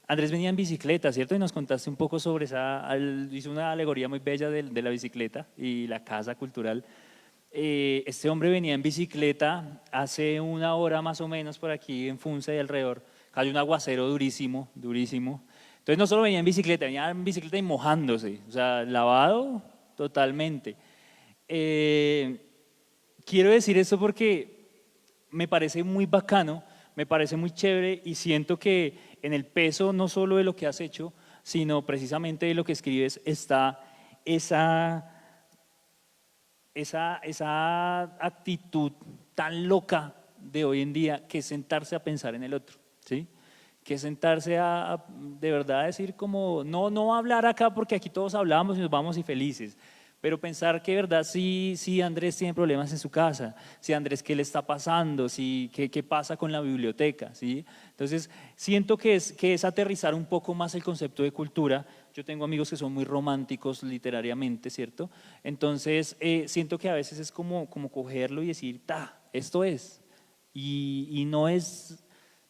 Andrés venía en bicicleta, ¿cierto? Y nos contaste un poco sobre hizo una alegoría muy bella de la bicicleta y la casa cultural. Este hombre venía en bicicleta hace una hora más o menos por aquí en Funza y alrededor, cayó un aguacero durísimo, durísimo. Entonces no solo venía en bicicleta y mojándose, o sea, lavado totalmente. Quiero decir esto porque me parece muy bacano, me parece muy chévere y siento que en el peso no solo de lo que has hecho, sino precisamente de lo que escribes está esa actitud tan loca de hoy en día que es sentarse a pensar en el otro, ¿sí? Que es sentarse a de verdad decir como, no hablar acá porque aquí todos hablamos y nos vamos y felices, pero pensar que de verdad sí Andrés tiene problemas en su casa, sí Andrés qué le está pasando, sí qué pasa con la biblioteca, ¿sí? Entonces siento que es aterrizar un poco más el concepto de cultura. Yo tengo amigos que son muy románticos literariamente, ¿cierto? Entonces siento que a veces es como cogerlo y decir, esto es, y no es,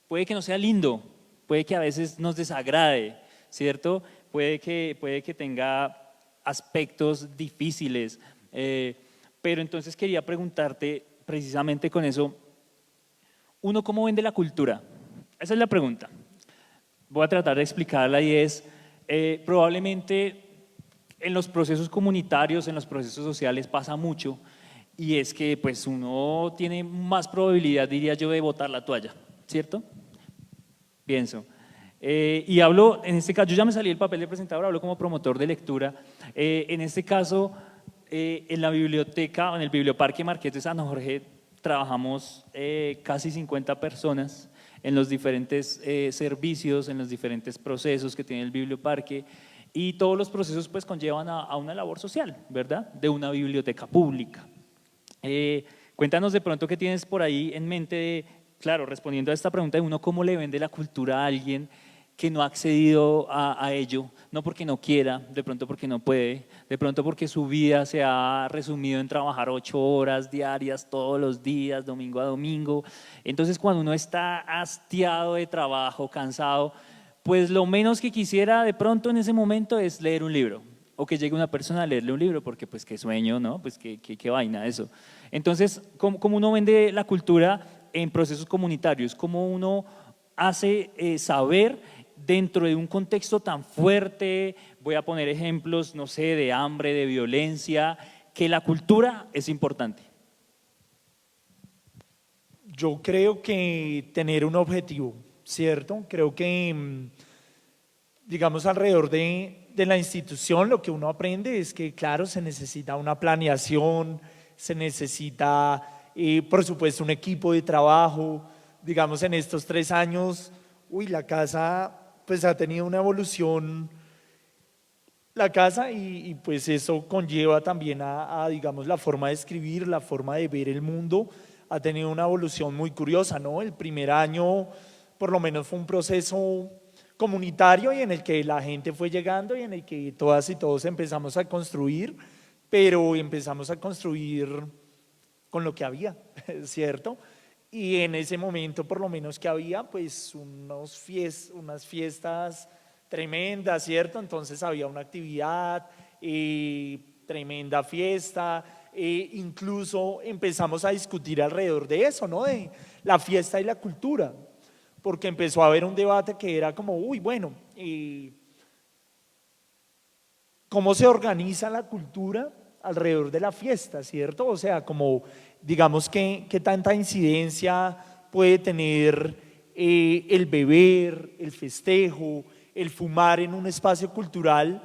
puede que no sea lindo, puede que a veces nos desagrade, ¿cierto? Puede que tenga aspectos difíciles, pero entonces quería preguntarte precisamente con eso, ¿uno cómo vende la cultura? Esa es la pregunta. Voy a tratar de explicarla y es, probablemente en los procesos comunitarios, en los procesos sociales pasa mucho y es que pues uno tiene más probabilidad, diría yo, de botar la toalla, ¿cierto? Pienso. Y hablo, en este caso, yo ya me salí del papel de presentador, hablo como promotor de lectura. En este caso, en la biblioteca, en el Biblioparque Marqués de San Jorge, trabajamos casi 50 personas en los diferentes servicios, en los diferentes procesos que tiene el Biblioparque, y todos los procesos pues conllevan a una labor social, ¿verdad? De una biblioteca pública. Cuéntanos de pronto qué tienes por ahí en mente, claro, respondiendo a esta pregunta de uno cómo le vende la cultura a alguien que no ha accedido a ello, no porque no quiera, de pronto porque no puede, de pronto porque su vida se ha resumido en trabajar 8 horas diarias todos los días, domingo a domingo. Entonces cuando uno está hastiado de trabajo, cansado, pues lo menos que quisiera de pronto en ese momento es leer un libro, o que llegue una persona a leerle un libro, porque pues qué sueño, ¿no? Pues qué vaina eso. Entonces, ¿cómo uno vende la cultura en procesos comunitarios? ¿Cómo uno hace saber dentro de un contexto tan fuerte, voy a poner ejemplos, no sé, de hambre, de violencia, que la cultura es importante? Yo creo que tener un objetivo, ¿cierto? Creo que, digamos, alrededor de la institución lo que uno aprende es que, claro, se necesita una planeación, se necesita, por supuesto, un equipo de trabajo. Digamos, en estos 3 años, la casa pues ha tenido una evolución, la casa, y pues eso conlleva también digamos, la forma de escribir, la forma de ver el mundo, ha tenido una evolución muy curiosa, ¿no? El primer año, por lo menos, fue un proceso comunitario y en el que la gente fue llegando y en el que todas y todos empezamos a construir, pero empezamos a construir con lo que había, ¿cierto? Y en ese momento, por lo menos que había, pues unas fiestas tremendas, ¿cierto? Entonces había una actividad, tremenda fiesta, incluso empezamos a discutir alrededor de eso, ¿no? De la fiesta y la cultura, porque empezó a haber un debate que era como, bueno, ¿cómo se organiza la cultura alrededor de la fiesta, ¿cierto? O sea, como, digamos, ¿qué tanta incidencia puede tener el beber, el festejo, el fumar en un espacio cultural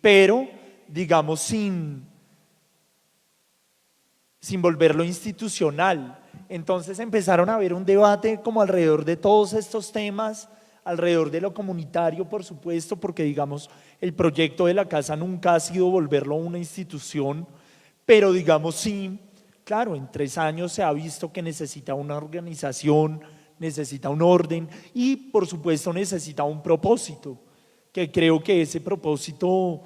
pero digamos sin volverlo institucional. Entonces empezaron a haber un debate como alrededor de todos estos temas, alrededor de lo comunitario, por supuesto, porque digamos el proyecto de la casa nunca ha sido volverlo una institución, pero digamos sí, claro, en 3 años se ha visto que necesita una organización, necesita un orden y por supuesto necesita un propósito, que creo que ese propósito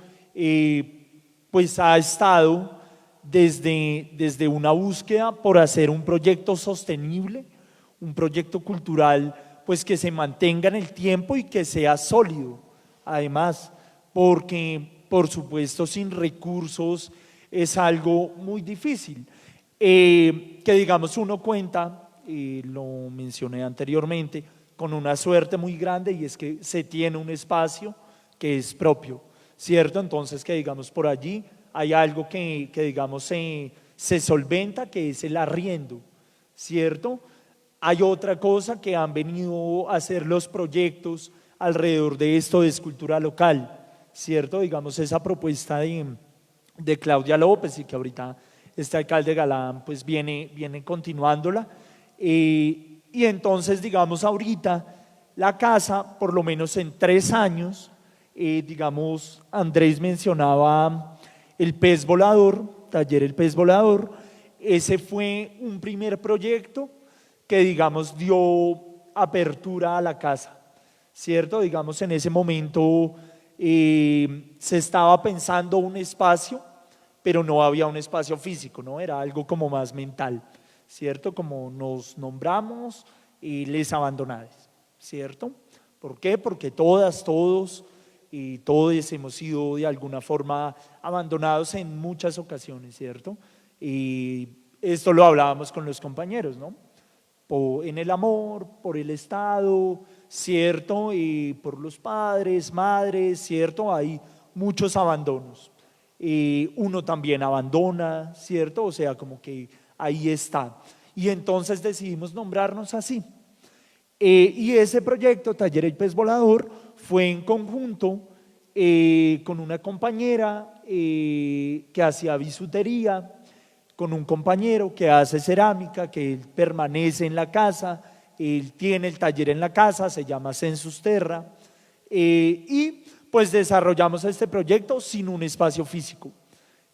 pues ha estado desde una búsqueda por hacer un proyecto sostenible, un proyecto cultural pues que se mantenga en el tiempo y que sea sólido, además, porque por supuesto sin recursos es algo muy difícil, que digamos uno cuenta, lo mencioné anteriormente, con una suerte muy grande y es que se tiene un espacio que es propio, ¿cierto? Entonces que digamos por allí hay algo que digamos se solventa, que es el arriendo, ¿cierto? Hay otra cosa que han venido a hacer los proyectos alrededor de esto de escultura local, ¿cierto? Digamos esa propuesta de Claudia López y que ahorita este alcalde Galán pues viene continuándola, y entonces digamos ahorita la casa por lo menos en 3 años, digamos Andrés mencionaba el pez volador, taller El Pez Volador, ese fue un primer proyecto que digamos dio apertura a la casa, ¿cierto? Digamos en ese momento se estaba pensando un espacio, pero no había un espacio físico, ¿no? Era algo como más mental, ¿cierto? Como nos nombramos les abandonadas, ¿cierto? ¿Por qué? Porque todas, todos y todos hemos sido de alguna forma abandonados en muchas ocasiones, ¿cierto? Y esto lo hablábamos con los compañeros, ¿no? En el amor, por el Estado, ¿cierto? Y por los padres, madres, ¿cierto? Hay muchos abandonos. Uno también abandona, ¿cierto? O sea, como que ahí está. Y entonces decidimos nombrarnos así. Y ese proyecto, Taller El Pez Volador, fue en conjunto con una compañera que hacía bisutería, con un compañero que hace cerámica, que él permanece en la casa, él tiene el taller en la casa, se llama Census Terra, y pues desarrollamos este proyecto sin un espacio físico.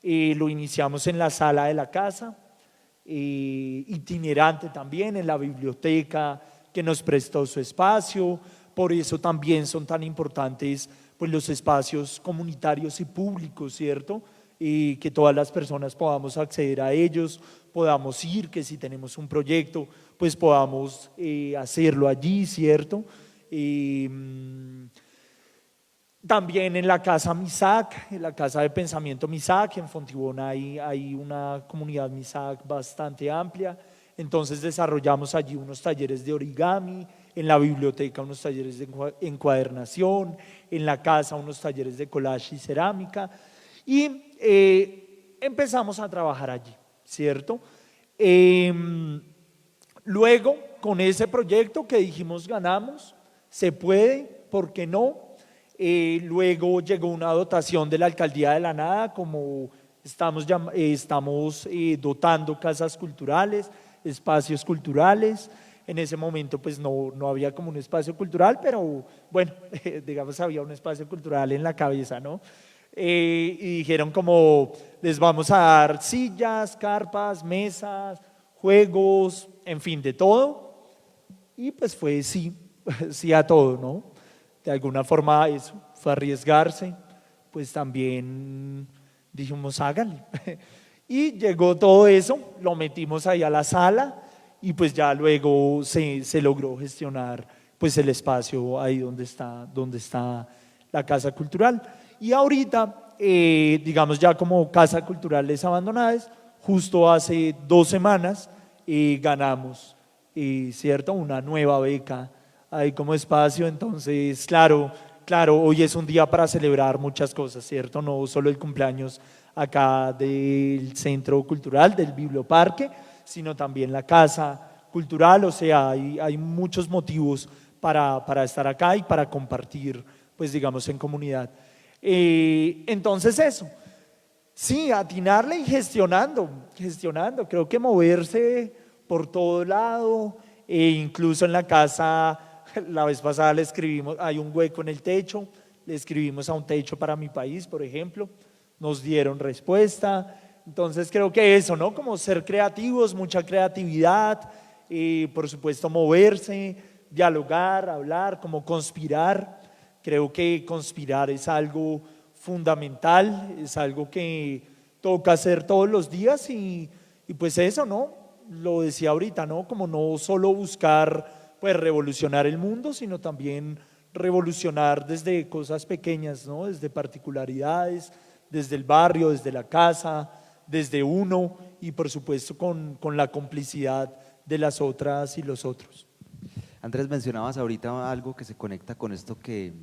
Lo iniciamos en la sala de la casa, itinerante también, en la biblioteca que nos prestó su espacio, por eso también son tan importantes pues, los espacios comunitarios y públicos, ¿cierto? Y que todas las personas podamos acceder a ellos, podamos ir, que si tenemos un proyecto, pues podamos hacerlo allí, ¿cierto? También en la Casa Misac, en la Casa de Pensamiento Misac, en Fontibón hay una comunidad Misac bastante amplia, entonces desarrollamos allí unos talleres de origami, en la biblioteca unos talleres de encuadernación, en la casa unos talleres de collage y cerámica, y empezamos a trabajar allí, ¿cierto? Luego, con ese proyecto que dijimos ganamos, se puede, ¿por qué no? Luego llegó una dotación de la Alcaldía de la Nada, como estamos dotando casas culturales, espacios culturales. En ese momento pues no había como un espacio cultural, pero bueno, digamos había un espacio cultural en la cabeza, ¿no? Y dijeron como les vamos a dar sillas, carpas, mesas, juegos, en fin, de todo. Y pues fue sí a todo, ¿no? De alguna forma eso fue arriesgarse, pues también dijimos háganle. Y llegó todo eso, lo metimos ahí a la sala y pues ya luego se logró gestionar pues el espacio ahí donde está la Casa Cultural. Y ahorita, digamos ya como Casa Culturales Abandonadas, justo hace 2 semanas ganamos, ¿cierto? Una nueva beca ahí como espacio, entonces claro, hoy es un día para celebrar muchas cosas, ¿cierto? No solo el cumpleaños acá del Centro Cultural, del Biblioparque, sino también la Casa Cultural, o sea, hay muchos motivos para estar acá y para compartir, pues digamos, en comunidad. Entonces eso, sí, atinarle y gestionando, creo que moverse por todo lado, incluso en la casa, la vez pasada le escribimos, hay un hueco en el techo, le escribimos a un techo para mi país, por ejemplo, nos dieron respuesta. Entonces creo que eso, ¿no? Como ser creativos, mucha creatividad, por supuesto moverse, dialogar, hablar, como conspirar. Creo que conspirar es algo fundamental, es algo que toca hacer todos los días y pues eso, ¿no? Lo decía ahorita, ¿no? Como no solo buscar pues revolucionar el mundo, sino también revolucionar desde cosas pequeñas, ¿no? Desde particularidades, desde el barrio, desde la casa, desde uno y por supuesto con la complicidad de las otras y los otros. Andrés, mencionabas ahorita algo que se conecta con esto que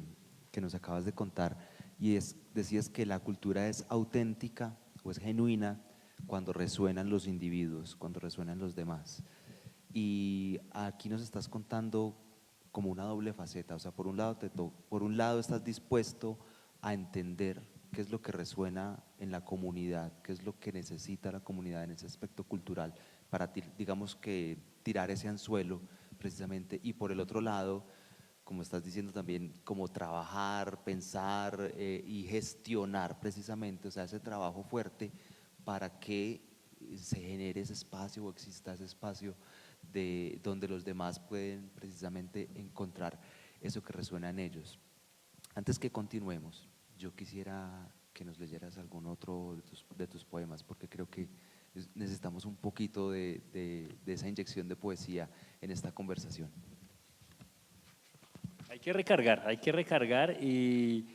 nos acabas de contar y decías que la cultura es auténtica o es genuina cuando resuenan los individuos, cuando resuenan los demás. Y aquí nos estás contando como una doble faceta, o sea, por un lado estás dispuesto a entender qué es lo que resuena en la comunidad, qué es lo que necesita la comunidad en ese aspecto cultural para, digamos que, tirar ese anzuelo precisamente, y por el otro lado, como estás diciendo también, como trabajar, pensar y gestionar precisamente, o sea, ese trabajo fuerte para que se genere ese espacio o exista ese espacio donde los demás pueden precisamente encontrar eso que resuena en ellos. Antes que continuemos, yo quisiera que nos leyeras algún otro de tus poemas, porque creo que necesitamos un poquito de esa inyección de poesía en esta conversación. Hay que recargar y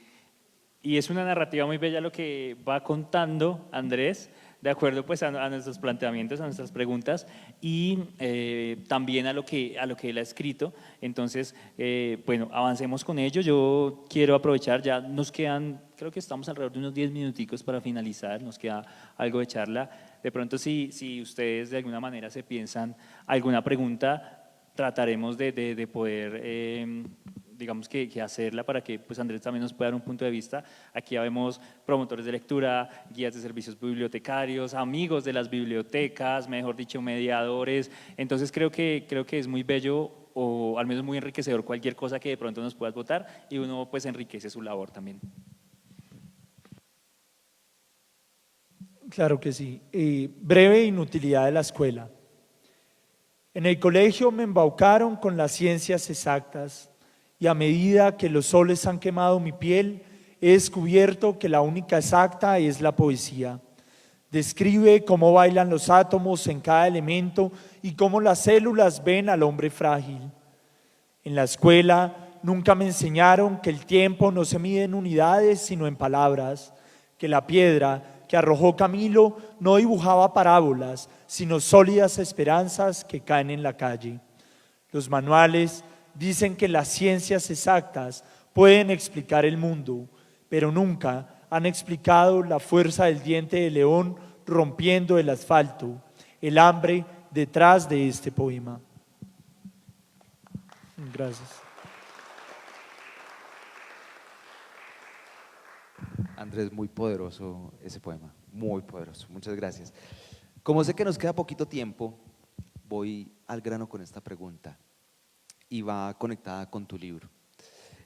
es una narrativa muy bella lo que va contando Andrés, de acuerdo pues a nuestros planteamientos, a nuestras preguntas y también a lo que él ha escrito. Entonces, bueno, avancemos con ello. Yo quiero aprovechar, ya nos quedan, creo que estamos alrededor de unos 10 minuticos para finalizar, nos queda algo de charla. De pronto, si ustedes de alguna manera se piensan alguna pregunta, trataremos de poder digamos que hacerla para que pues Andrés también nos pueda dar un punto de vista. Aquí ya vemos promotores de lectura, guías de servicios bibliotecarios, amigos de las bibliotecas, mejor dicho, mediadores. Entonces creo que es muy bello o al menos muy enriquecedor cualquier cosa que de pronto nos puedas votar y uno pues enriquece su labor también. Claro que sí. Breve inutilidad de la escuela. En el colegio me embaucaron con las ciencias exactas y a medida que los soles han quemado mi piel, he descubierto que la única exacta es la poesía. Describe cómo bailan los átomos en cada elemento y cómo las células ven al hombre frágil. En la escuela nunca me enseñaron que el tiempo no se mide en unidades sino en palabras, que la piedra que arrojó Camilo no dibujaba parábolas, sino sólidas esperanzas que caen en la calle. Los manuales dicen que las ciencias exactas pueden explicar el mundo, pero nunca han explicado la fuerza del diente de león rompiendo el asfalto, el hambre detrás de este poema. Gracias. Andrés, muy poderoso ese poema, muy poderoso, muchas gracias. Como sé que nos queda poquito tiempo, voy al grano con esta pregunta y va conectada con tu libro.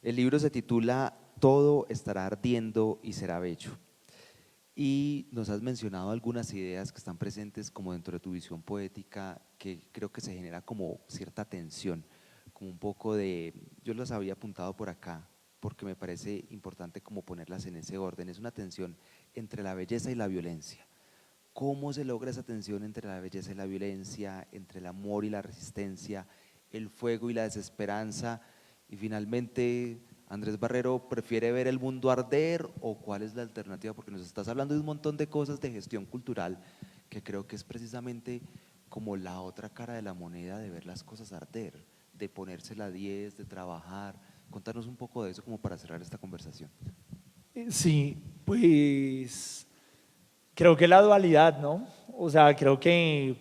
El libro se titula Todo estará ardiendo y será bello. Y nos has mencionado algunas ideas que están presentes como dentro de tu visión poética que creo que se genera como cierta tensión, como un poco de, yo las había apuntado por acá porque me parece importante como ponerlas en ese orden, es una tensión entre la belleza y la violencia. ¿Cómo se logra esa tensión entre la belleza y la violencia, entre el amor y la resistencia, el fuego y la desesperanza? Y finalmente, Andrés Barrero, ¿prefiere ver el mundo arder o cuál es la alternativa? Porque nos estás hablando de un montón de cosas de gestión cultural que creo que es precisamente como la otra cara de la moneda de ver las cosas arder, de ponérsela a 10, de trabajar. Contarnos un poco de eso como para cerrar esta conversación. Sí, pues creo que la dualidad, ¿no? O sea, creo que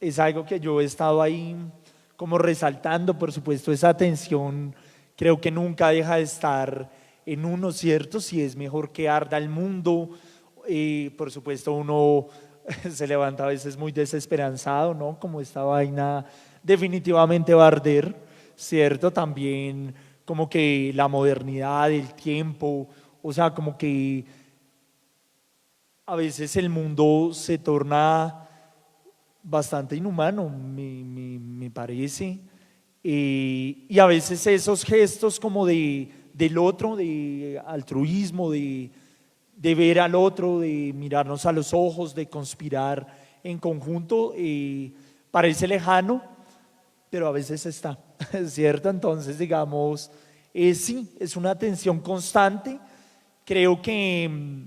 es algo que yo he estado ahí como resaltando, por supuesto, esa tensión creo que nunca deja de estar en uno, ¿cierto? Si es mejor que arda el mundo. Por supuesto, uno se levanta a veces muy desesperanzado, ¿no? Como esta vaina definitivamente va a arder, ¿cierto? También como que la modernidad, el tiempo, o sea, como que a veces el mundo se torna bastante inhumano, me parece. Y a veces esos gestos como del otro, de altruismo, de ver al otro, de mirarnos a los ojos, de conspirar en conjunto, parece lejano, pero a veces está, ¿cierto? Entonces, digamos, sí, es una tensión constante. Creo que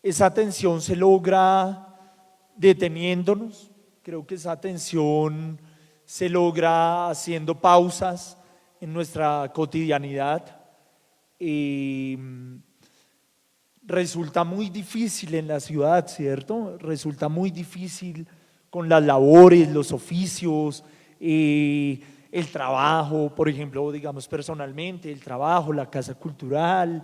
esa tensión se logra deteniéndonos, creo que esa tensión se logra haciendo pausas en nuestra cotidianidad. Resulta muy difícil en la ciudad, ¿cierto? Resulta muy difícil con las labores, los oficios, el trabajo, por ejemplo, digamos personalmente, el trabajo, la casa cultural,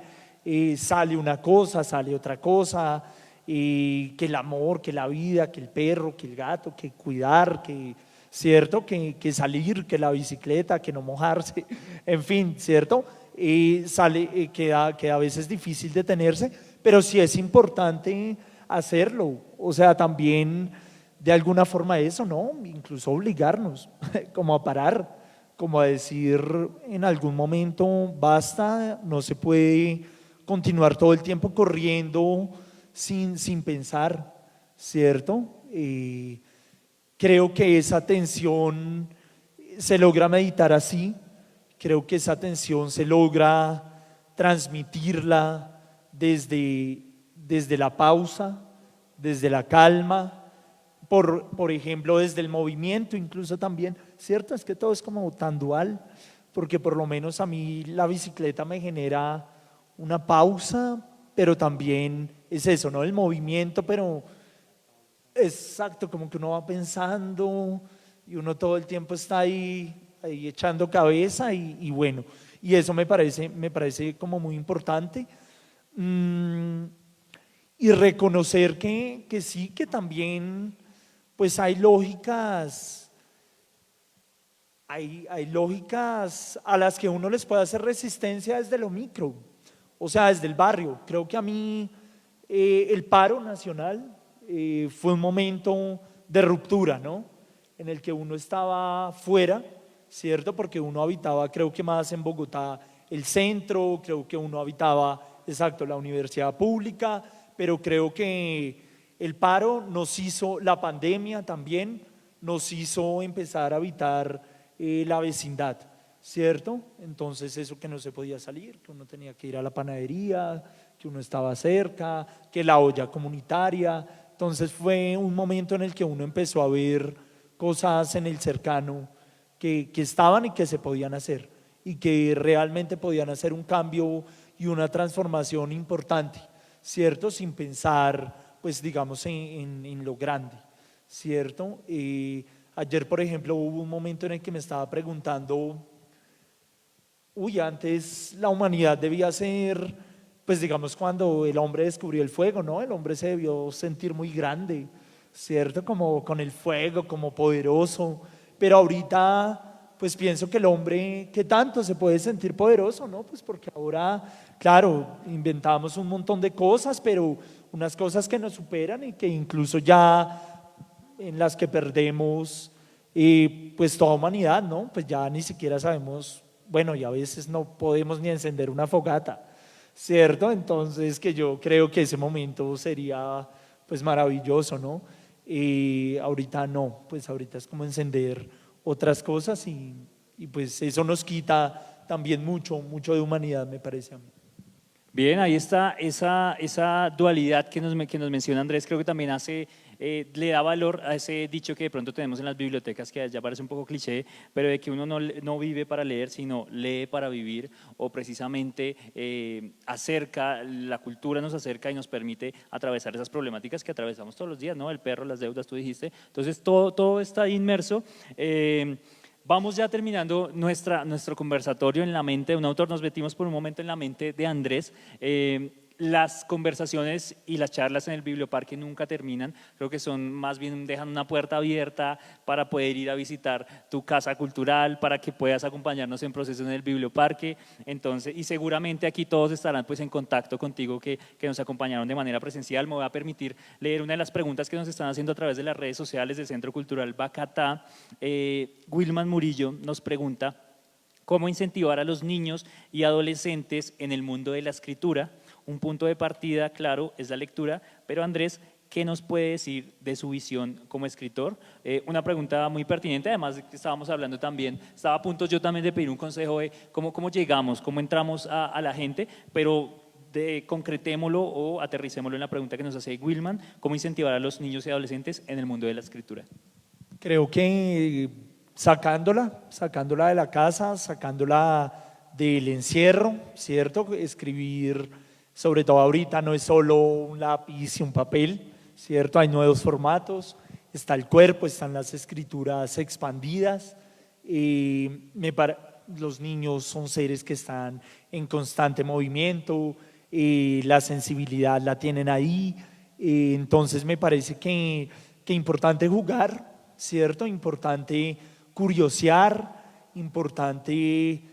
sale una cosa, sale otra cosa, que el amor, que la vida, que el perro, que el gato, que cuidar, que, ¿cierto? Que salir, que la bicicleta, que no mojarse, en fin, ¿cierto? Queda a veces difícil detenerse, pero sí es importante hacerlo, o sea, también de alguna forma eso, ¿no? Incluso obligarnos como a parar, como a decir en algún momento basta, no se puede continuar todo el tiempo corriendo sin pensar, ¿cierto? Creo que esa tensión se logra meditar así, creo que esa tensión se logra transmitirla desde la pausa, desde la calma, por ejemplo, desde el movimiento incluso también, ¿cierto? Es que todo es como tan dual, porque por lo menos a mí la bicicleta me genera una pausa, pero también es eso, ¿no? El movimiento, pero exacto, como que uno va pensando y uno todo el tiempo está ahí echando cabeza y bueno, y eso me parece como muy importante. Y reconocer que sí, que también pues hay lógicas a las que uno les puede hacer resistencia desde lo micro, o sea, desde el barrio. Creo que a mí el paro nacional fue un momento de ruptura, ¿no? En el que uno estaba fuera, ¿cierto? Porque uno habitaba, creo que más en Bogotá, el centro, creo que uno habitaba, exacto, la universidad pública, pero creo que el paro nos hizo, la pandemia también nos hizo empezar a habitar la vecindad, ¿cierto? Entonces eso que no se podía salir, que uno tenía que ir a la panadería, que uno estaba cerca, que la olla comunitaria. Entonces fue un momento en el que uno empezó a ver cosas en el cercano que estaban y que se podían hacer y que realmente podían hacer un cambio y una transformación importante, ¿cierto? Sin pensar, pues digamos, en lo grande, ¿cierto? Ayer, por ejemplo, hubo un momento en el que me estaba preguntando, antes la humanidad debía ser, pues digamos, cuando el hombre descubrió el fuego, ¿no? El hombre se debió sentir muy grande, ¿cierto? Como con el fuego, como poderoso, pero ahorita pues pienso que el hombre, ¿qué tanto se puede sentir poderoso, no? Pues porque ahora, claro, inventamos un montón de cosas, pero unas cosas que nos superan y que incluso ya en las que perdemos pues toda humanidad, ¿no? Pues ya ni siquiera sabemos, bueno, y a veces no podemos ni encender una fogata, ¿cierto? Entonces que yo creo que ese momento sería pues maravilloso, ¿no? Ahorita no, pues ahorita es como encender otras cosas y pues eso nos quita también mucho de humanidad, me parece a mí. Bien, ahí está esa dualidad que nos menciona Andrés, creo que también le da valor a ese dicho que de pronto tenemos en las bibliotecas, que ya parece un poco cliché, pero de que uno no vive para leer, sino lee para vivir, o precisamente la cultura nos acerca y nos permite atravesar esas problemáticas que atravesamos todos los días, ¿no? El perro, las deudas, tú dijiste, entonces todo está inmerso. Vamos ya terminando nuestro conversatorio en la mente de un autor. Nos metimos por un momento en la mente de Andrés. Las conversaciones y las charlas en el Biblioparque nunca terminan. Creo que son más bien, dejan una puerta abierta para poder ir a visitar tu casa cultural, para que puedas acompañarnos en procesos en el Biblioparque. Entonces, y seguramente aquí todos estarán pues en contacto contigo que nos acompañaron de manera presencial. Me voy a permitir leer una de las preguntas que nos están haciendo a través de las redes sociales del Centro Cultural Bacatá. Wilman Murillo nos pregunta: ¿cómo incentivar a los niños y adolescentes en el mundo de la escritura? Un punto de partida, claro, es la lectura, pero Andrés, ¿qué nos puede decir de su visión como escritor? Una pregunta muy pertinente, además de que estábamos hablando también, estaba a punto yo también de pedir un consejo de cómo llegamos, cómo entramos a la gente, pero concretémoslo o aterricémoslo en la pregunta que nos hace Wilman: ¿cómo incentivar a los niños y adolescentes en el mundo de la escritura? Creo que sacándola de la casa, sacándola del encierro, ¿cierto? Escribir, sobre todo ahorita, no es solo un lápiz y un papel, ¿cierto? Hay nuevos formatos, está el cuerpo, están las escrituras expandidas. Los niños son seres que están en constante movimiento, la sensibilidad la tienen ahí, entonces me parece que importante jugar, ¿cierto? Importante curiosear, importante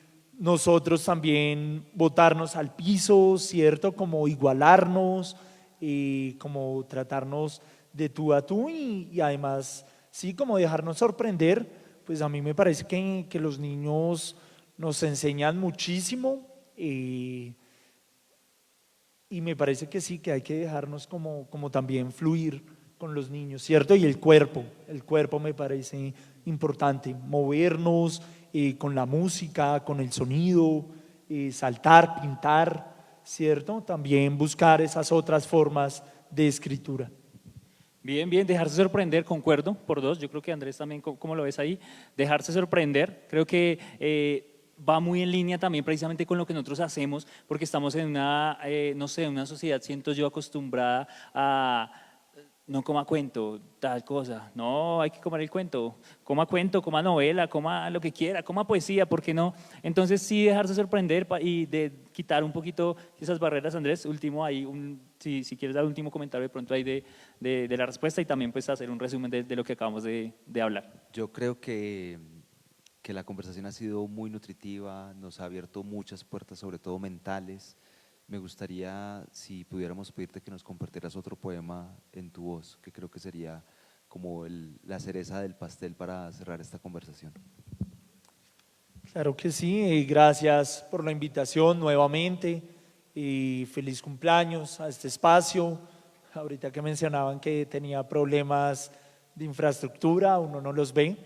nosotros también botarnos al piso, ¿cierto? Como igualarnos, como tratarnos de tú a tú y además, sí, como dejarnos sorprender. Pues a mí me parece que los niños nos enseñan muchísimo y me parece que sí, que hay que dejarnos como también fluir con los niños, ¿cierto? Y el cuerpo me parece importante, movernos con la música, con el sonido, saltar, pintar, ¿cierto? También buscar esas otras formas de escritura. Bien, dejarse sorprender, concuerdo, por dos. Yo creo que Andrés también, ¿cómo lo ves ahí? Dejarse sorprender, creo que va muy en línea también precisamente con lo que nosotros hacemos, porque estamos en una, una sociedad, siento yo, acostumbrada a no coma cuento, tal cosa, no, hay que comer el cuento, coma novela, coma lo que quiera, coma poesía, ¿por qué no? Entonces sí, dejarse sorprender y de quitar un poquito esas barreras. Andrés, último ahí, si quieres dar un último comentario de pronto ahí de la respuesta y también pues hacer un resumen de lo que acabamos de hablar. Yo creo que la conversación ha sido muy nutritiva, nos ha abierto muchas puertas, sobre todo mentales. Me gustaría, si pudiéramos pedirte que nos compartieras otro poema en tu voz, que creo que sería como la cereza del pastel para cerrar esta conversación. Claro que sí, gracias por la invitación nuevamente y feliz cumpleaños a este espacio. Ahorita que mencionaban que tenía problemas de infraestructura, uno no los ve.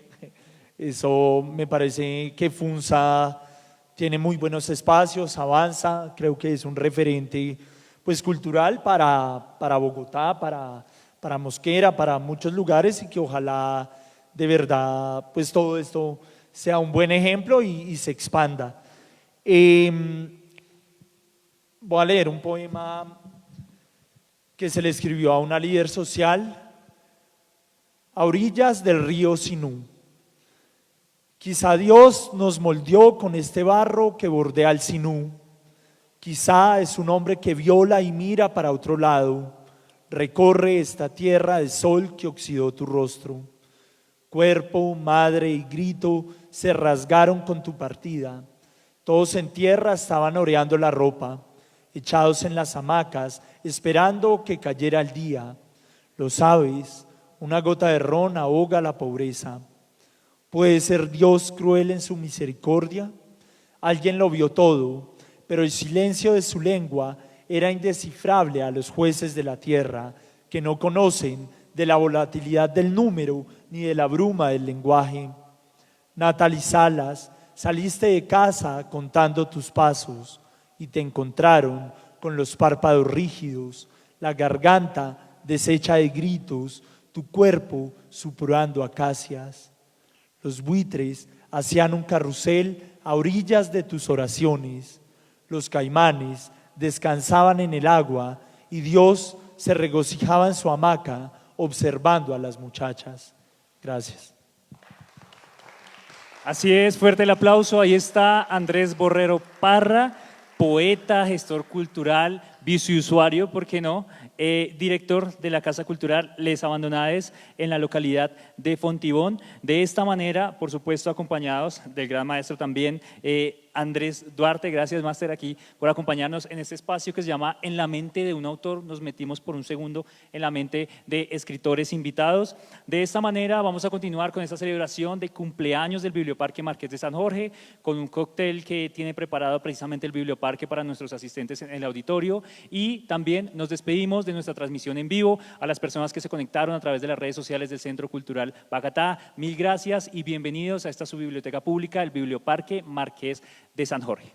Eso me parece que Funza tiene muy buenos espacios, avanza, creo que es un referente pues cultural para Bogotá, para Mosquera, para muchos lugares y que ojalá de verdad pues todo esto sea un buen ejemplo y se expanda. Voy a leer un poema que se le escribió a una líder social a orillas del río Sinú. Quizá Dios nos moldeó con este barro que bordea el Sinú. Quizá es un hombre que viola y mira para otro lado. Recorre esta tierra de sol que oxidó tu rostro. Cuerpo, madre y grito se rasgaron con tu partida. Todos en tierra estaban oreando la ropa, echados en las hamacas, esperando que cayera el día. Lo sabes, una gota de ron ahoga la pobreza. ¿Puede ser Dios cruel en su misericordia? Alguien lo vio todo, pero el silencio de su lengua era indescifrable a los jueces de la tierra, que no conocen de la volatilidad del número ni de la bruma del lenguaje. Natalie Salas, saliste de casa contando tus pasos y te encontraron con los párpados rígidos, la garganta deshecha de gritos, tu cuerpo supurando acacias. Los buitres hacían un carrusel a orillas de tus oraciones. Los caimanes descansaban en el agua y Dios se regocijaba en su hamaca observando a las muchachas. Gracias. Así es, fuerte el aplauso. Ahí está Andrés Borrero Parra, poeta, gestor cultural, viceusuario, ¿por qué no? Director de la Casa Cultural Les Abandonades en la localidad de Fontibón. De esta manera, por supuesto, acompañados del gran maestro también, Andrés Duarte. Gracias, máster, aquí por acompañarnos en este espacio que se llama En la mente de un autor. Nos metimos por un segundo en la mente de escritores invitados. De esta manera vamos a continuar con esta celebración de cumpleaños del Biblioparque Marqués de San Jorge, con un cóctel que tiene preparado precisamente el Biblioparque para nuestros asistentes en el auditorio, y también nos despedimos de nuestra transmisión en vivo a las personas que se conectaron a través de las redes sociales del Centro Cultural Bagatá. Mil gracias y bienvenidos a esta su biblioteca pública, el Biblioparque Marqués de San Jorge.